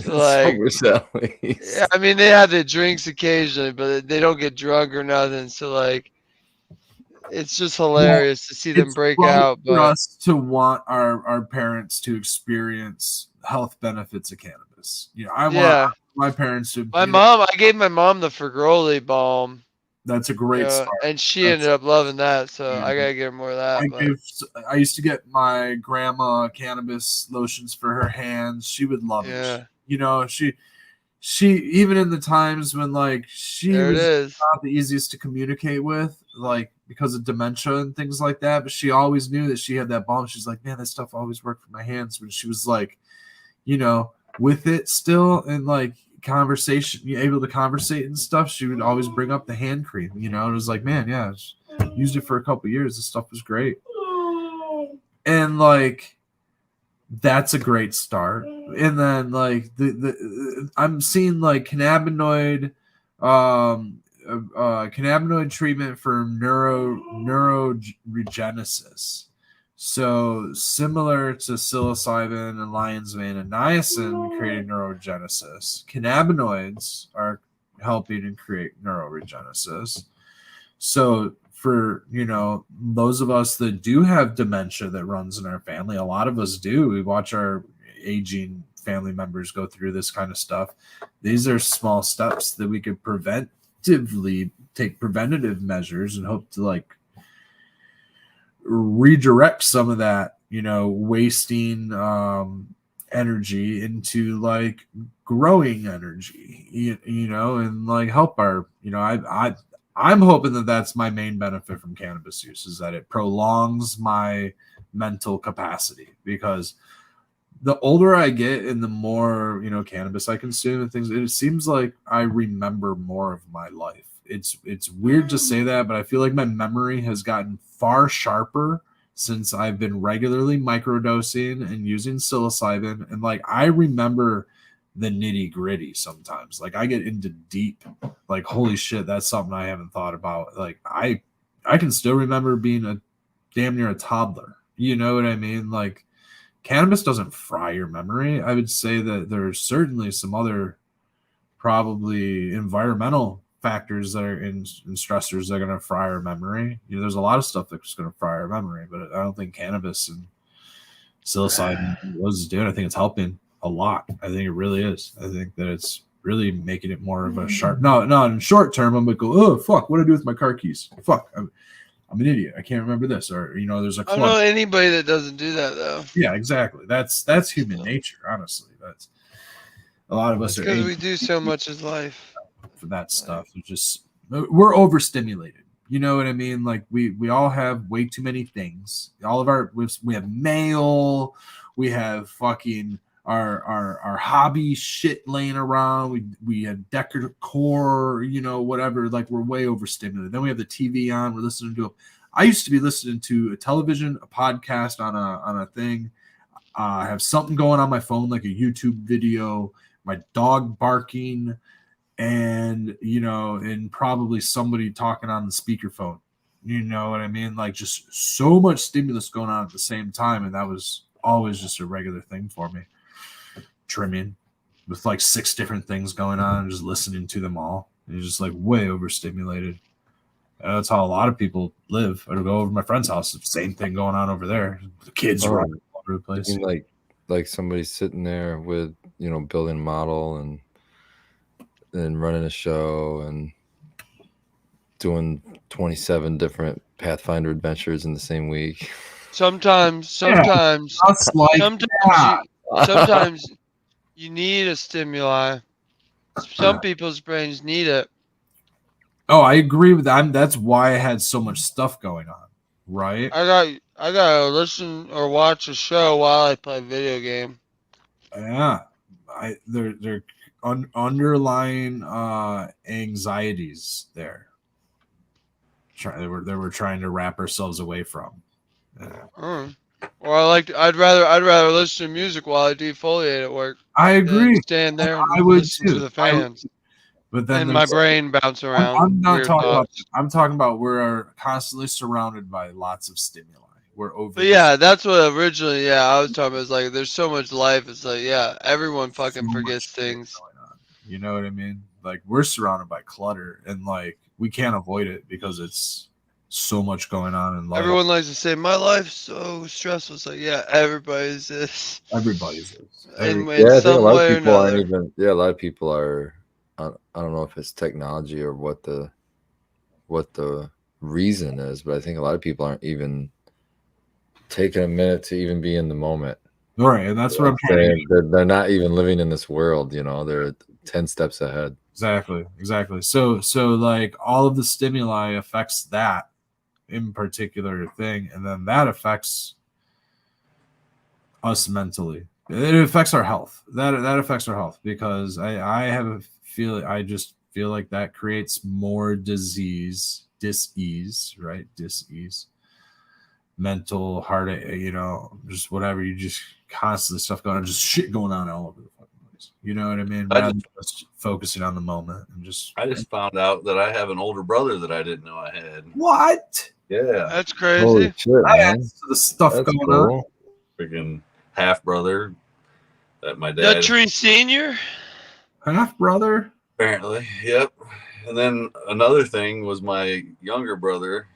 So like, Sober Sallies. yeah, I mean, they have their drinks occasionally, but they don't get drunk or nothing. So like, it's just hilarious to see them It's break right out. for But us to want our parents to experience health benefits of cannabis. You know, I want yeah, my parents to. I gave my mom the Fagroli balm. That's a great start. And she That's, ended up loving that. So yeah. I gotta get her more of that. I used to get my grandma cannabis lotions for her hands. She would love it. You know, she even in the times when like she there it was is. not the easiest to communicate with, like because of dementia and things like that, but she always knew that she had that balm. She's like, man, that stuff always worked for my hands. When she was like, you know, with it still and like conversation, able to conversate and stuff, she would always bring up the hand cream, you know, and it was like, man, yeah, used it for a couple years. This stuff was great. And like, that's a great start. And then like I'm seeing like cannabinoid cannabinoid treatment for neurogenesis. So similar to psilocybin and lion's mane and niacin creating neurogenesis, cannabinoids are helping and create neuroregenesis. So for, you know, those of us that do have dementia that runs in our family, a lot of us do. We watch our aging family members go through this kind of stuff. These are small steps that we could preventively take preventative measures and hope to like redirect some of that, you know, wasting energy into like growing energy, you know, and like help our, you know, I'm hoping that that's my main benefit from cannabis use is that it prolongs my mental capacity, because the older I get and the more, you know, cannabis I consume and things, it seems like I remember more of my life. It's weird to say that, but I feel like my memory has gotten far sharper since I've been regularly microdosing and using psilocybin. And like, I remember the nitty gritty sometimes. Like I get into deep, like, holy shit, that's something I haven't thought about. Like I can still remember being a damn near a toddler. You know what I mean? Like cannabis doesn't fry your memory. I would say that there's certainly some other probably environmental factors that are in stressors that are going to fry our memory. You know, there's a lot of stuff that's going to fry our memory, but I don't think cannabis and psilocybin was doing. I think it's helping a lot. I think it really is. I think that it's really making it more of a sharp. No, in short term, I'm like, oh fuck, what do I do with my car keys? Fuck, I'm an idiot. I can't remember this. Or, you know, there's a I don't know anybody that doesn't do that though. Yeah, exactly. That's human nature. Honestly, that's a lot of us are because we do so much as life for that stuff. It's just we're overstimulated. You know what I mean? Like we all have way too many things. All of our we have mail, we have fucking our hobby shit laying around. We have decor, you know, whatever. Like we're way overstimulated. Then we have the TV on. We're listening to. I used to be listening to a television, a podcast on a thing. I have something going on my phone, like a YouTube video, my dog barking, and you know, and probably somebody talking on the speakerphone. You know what I mean? Like just so much stimulus going on at the same time, and that was always just a regular thing for me. Trimming with like 6 different things going on and just listening to them all. And you're just like way overstimulated. That's how a lot of people live. I go over to my friend's house, the same thing going on over there. The kids running all over the place. I mean, like somebody sitting there with, you know, building a model and running a show and doing 27 different Pathfinder adventures in the same week. Sometimes, Just like that. sometimes you need a stimuli. Some people's brains need it. Oh, I agree with that. That's why I had so much stuff going on, right? I gotta listen or watch a show while I play video game. Yeah, they're underlying anxieties there. They were trying to wrap ourselves away from. Or I'd rather listen to music while I defoliate at work. I agree. Stand there and I would listen too. to the fans. But then and my brain bounce around. I'm not talking about. thoughts. I'm talking about we're constantly surrounded by lots of stimuli. We're over. But yeah, that's what originally. Yeah, I was talking about. It's like there's so much life. It's like yeah, everyone fucking forgets things. You know what I mean? Like we're surrounded by clutter, and like we can't avoid it because it's so much going on in life. Everyone likes to say my life's so stressful. It's like yeah, everybody's this. Everybody's this. In Yeah, I think a some lot way of or people aren't another. even. Yeah, a lot of people are. I don't know if it's technology or what the reason is, but I think a lot of people aren't even taking a minute to even be in the moment. All right, and that's what I'm trying to do. They're not even living in this world, you know. They're 10 steps ahead. Exactly. So like all of the stimuli affects that in particular thing, and then that affects us mentally. It affects our health. That affects our health because I just feel like that creates more dis-ease, right? Dis-ease, mental heart, just whatever. You just constantly stuff going on, just shit going on all over the fucking place. You know what I mean? Rather than just focusing on the moment and just. I just found out that I have an older brother that I didn't know I had. What? Yeah, That's crazy. Holy shit, man! The stuff That's going cool. on. Freaking half brother that my dad. Nuttree Senior. Half brother. Apparently, yep. And then another thing was my younger brother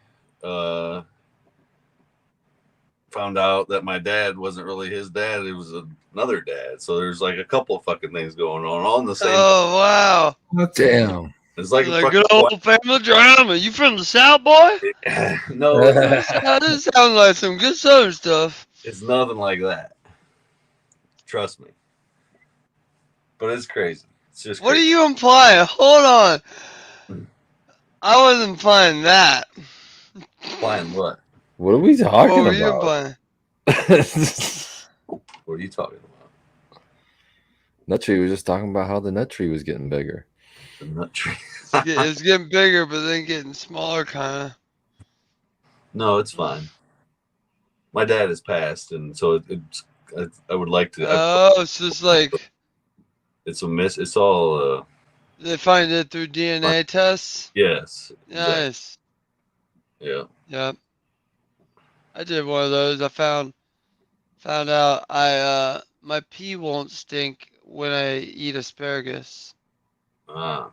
found out that my dad wasn't really his dad. It was another dad. So there's like a couple of fucking things going on all in the same. Oh wow! Damn. It's like a good old family drama. You from the South, boy? No, This sounds like some good Southern stuff. It's nothing like that. Trust me. But it's crazy. It's just. What are you implying? Hold on. I wasn't implying that. Implying what? What are we talking What were about? you implying? What are you talking about? Nut tree was just talking about how the nut tree was getting bigger. The nut tree. It's getting bigger, but then getting smaller, kind of. No, it's fine. My dad has passed, and so I would like to. Oh, so it's like it's a miss. It's all. They find it through DNA tests. Yes. Nice. Exactly. Yeah. Yep. I did one of those. I found out my pee won't stink when I eat asparagus. Ah.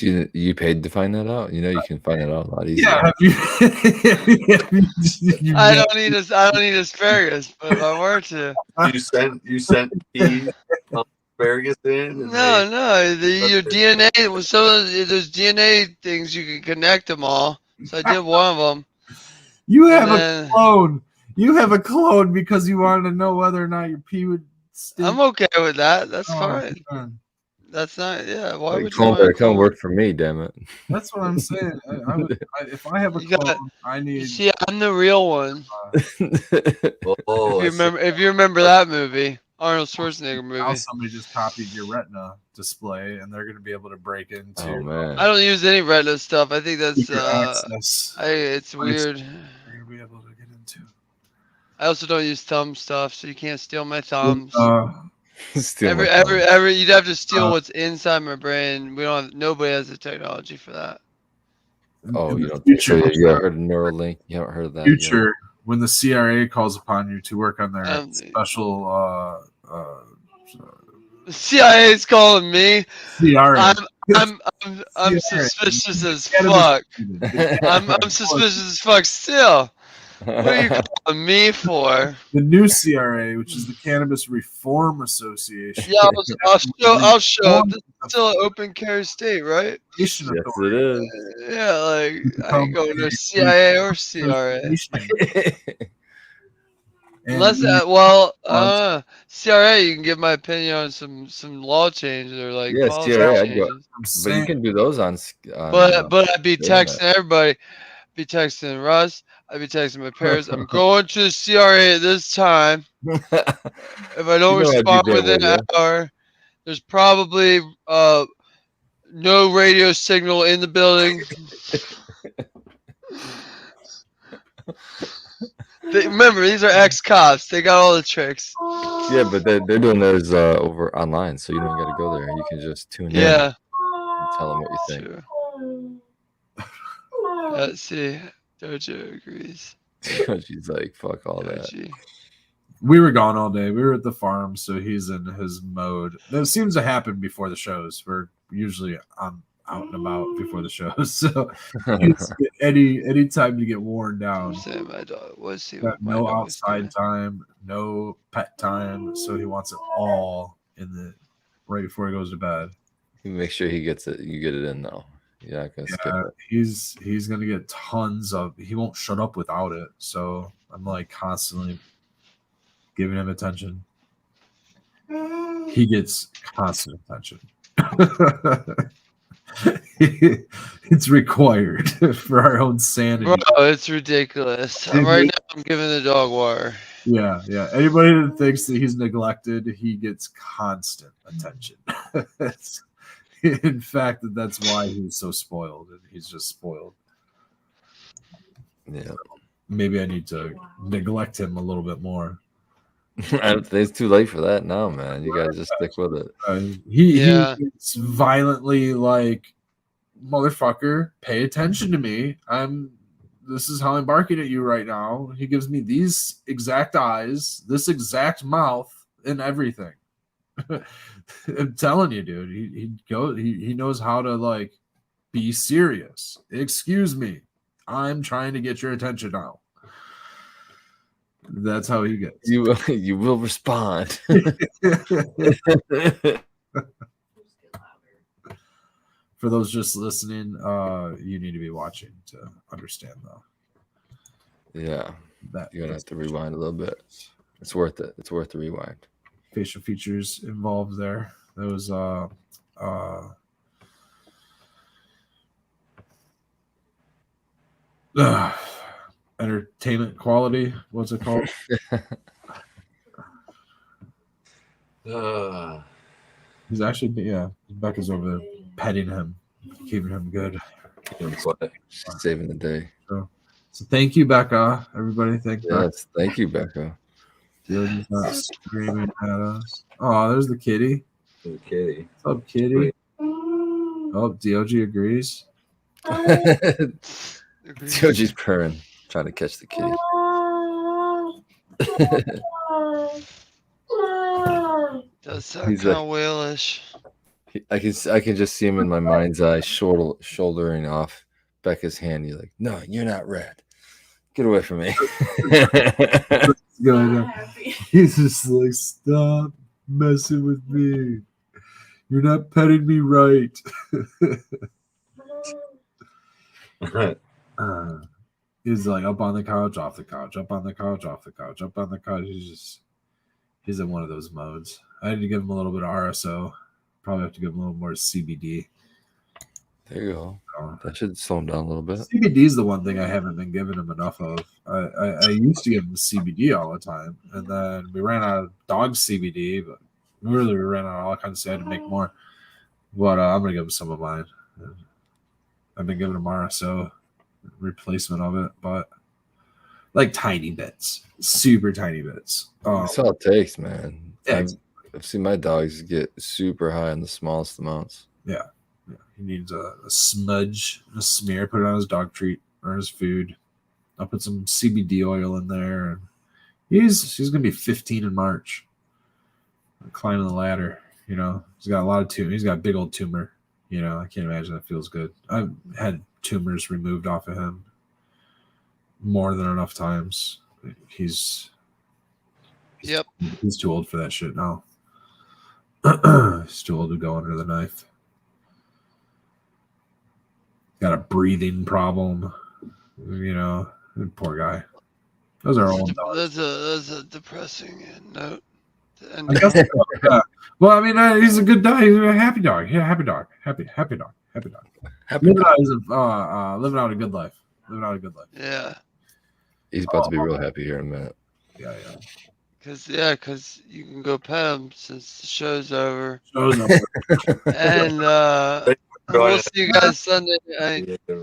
You paid to find that out? You know you can find that out a lot easier. Yeah. I don't eat asparagus, but if I were to. You sent pee asparagus in? No. Your DNA was some of those DNA things you can connect them all. So I did one of them. You have a clone. You have a clone because you wanted to know whether or not your pee would stink. I'm okay with that. That's fine. Man. That's not. Yeah. Why would clone better come work for me? Damn it. That's what I'm saying. If I have a clone, I need. See, I'm the real one. Oh, if you remember that movie, Arnold Schwarzenegger movie. Now somebody just copied your Retina display, and they're going to be able to break into. Oh man. I don't use any Retina stuff. I think that's it's weird. You're going to be able to get into. I also don't use thumb stuff, so you can't steal my thumbs. Every you'd have to steal what's inside my brain. Nobody has the technology for that. Oh, you don't think so? You haven't heard of Neuralink? You haven't heard of that? Future, when the CRA calls upon you to work on their special. The CIA is calling me. CRA. I'm suspicious as fuck. I'm suspicious as fuck still. What are you calling me for? The new CRA, which is the Cannabis Reform Association. Yeah, I'll show up. This is still an open carry state, right? Yes, it is. Yeah, like I ain't going to CIA or CRA. Unless CRA, you can get my opinion on some law changes or like policy changes. But you can do those on but I'd be texting everybody. Be texting Russ. I'd be texting my parents. I'm going to the CRA at this time. If I don't respond within an hour, there's probably no radio signal in the building. Remember, these are ex-cops. They got all the tricks. Yeah, but they're doing those over online, so you don't got to go there. You can just tune in and tell them what you think. Sure. Let's see. Dojo agrees. She's like, fuck all that. We were gone all day. We were at the farm, so he's in his mode. That seems to happen before the shows. We're usually out and about before the shows, so any time to get worn down. My dog was no outside time, no pet time, so he wants it all right before he goes to bed. You make sure he gets it. You get it in though. You're not gonna skip it. He's gonna get tons of. He won't shut up without it. So I'm like constantly giving him attention. He gets constant attention. It's required for our own sanity. Bro, it's ridiculous. Right now, I'm giving the dog water. Yeah. Anybody that thinks that he's neglected, he gets constant attention. In fact, that's why he's so spoiled. He's just spoiled. Yeah. Maybe I need to neglect him a little bit more. I don't think it's too late for that now, man. You gotta just stick with it. He's violently like, motherfucker, pay attention to me. This is how I'm barking at you right now. He gives me these exact eyes, this exact mouth, and everything. I'm telling you, dude. He knows how to like be serious. Excuse me, I'm trying to get your attention now. That's how he gets. You will respond. For those just listening, you need to be watching to understand, though. Yeah, you're gonna have to rewind a little bit. It's worth it. It's worth the rewind. Facial features involved there. There was entertainment quality. What's it called? He's actually, Becca's over there petting him, keeping him good. Saving the day. So thank you, Becca. Everybody, thank you, Becca. Dioge's not screaming at us. Oh, there's the kitty. The kitty. What's up, kitty? Oh, Dioge agrees. Dioge's purring, trying to catch the kitty. Does sound kind of whalish. I can just see him in my mind's eye, shouldering off Becca's hand. He's like, "No, you're not red. Get away from me." He's just like, "Stop messing with me. You're not petting me right." He's like up on the couch, off the couch, up on the couch, off the couch, up on the couch. He's in one of those modes. I had to give him a little bit of RSO. Probably have to give him a little more CBD. There you go. That should slow him down a little bit. CBD is the one thing I haven't been giving him enough of. I used to give him CBD all the time, and then we ran out of dog CBD, but we ran out of all kinds of stuff. I had to make more. But I'm going to give him some of mine. I've been giving him RSO replacement of it, but like tiny bits, super tiny bits. That's all it takes, man. Yeah, I've seen my dogs get super high on the smallest amounts. Yeah. He needs a smudge, a smear, put it on his dog treat or his food. I'll put some CBD oil in there. And he's going to be 15 in March. Climbing the ladder, He's got a lot of tumor. He's got a big old tumor. I can't imagine that feels good. I've had tumors removed off of him. more than enough times. He's Yep. He's too old for that shit now. He's too old to go under the knife. Got a breathing problem. You know, poor guy. Those are all dogs. That's a depressing note. I guess so, yeah. Well, I mean, he's a good dog. He's a happy dog. Yeah, happy dog. Happy dog. Happy dog. Living out a good life. Living out a good life. Yeah. He's about to be real happy here in a minute. Yeah. Cause you can go pet him since the show's over. Show's over. And we'll see you guys Sunday night.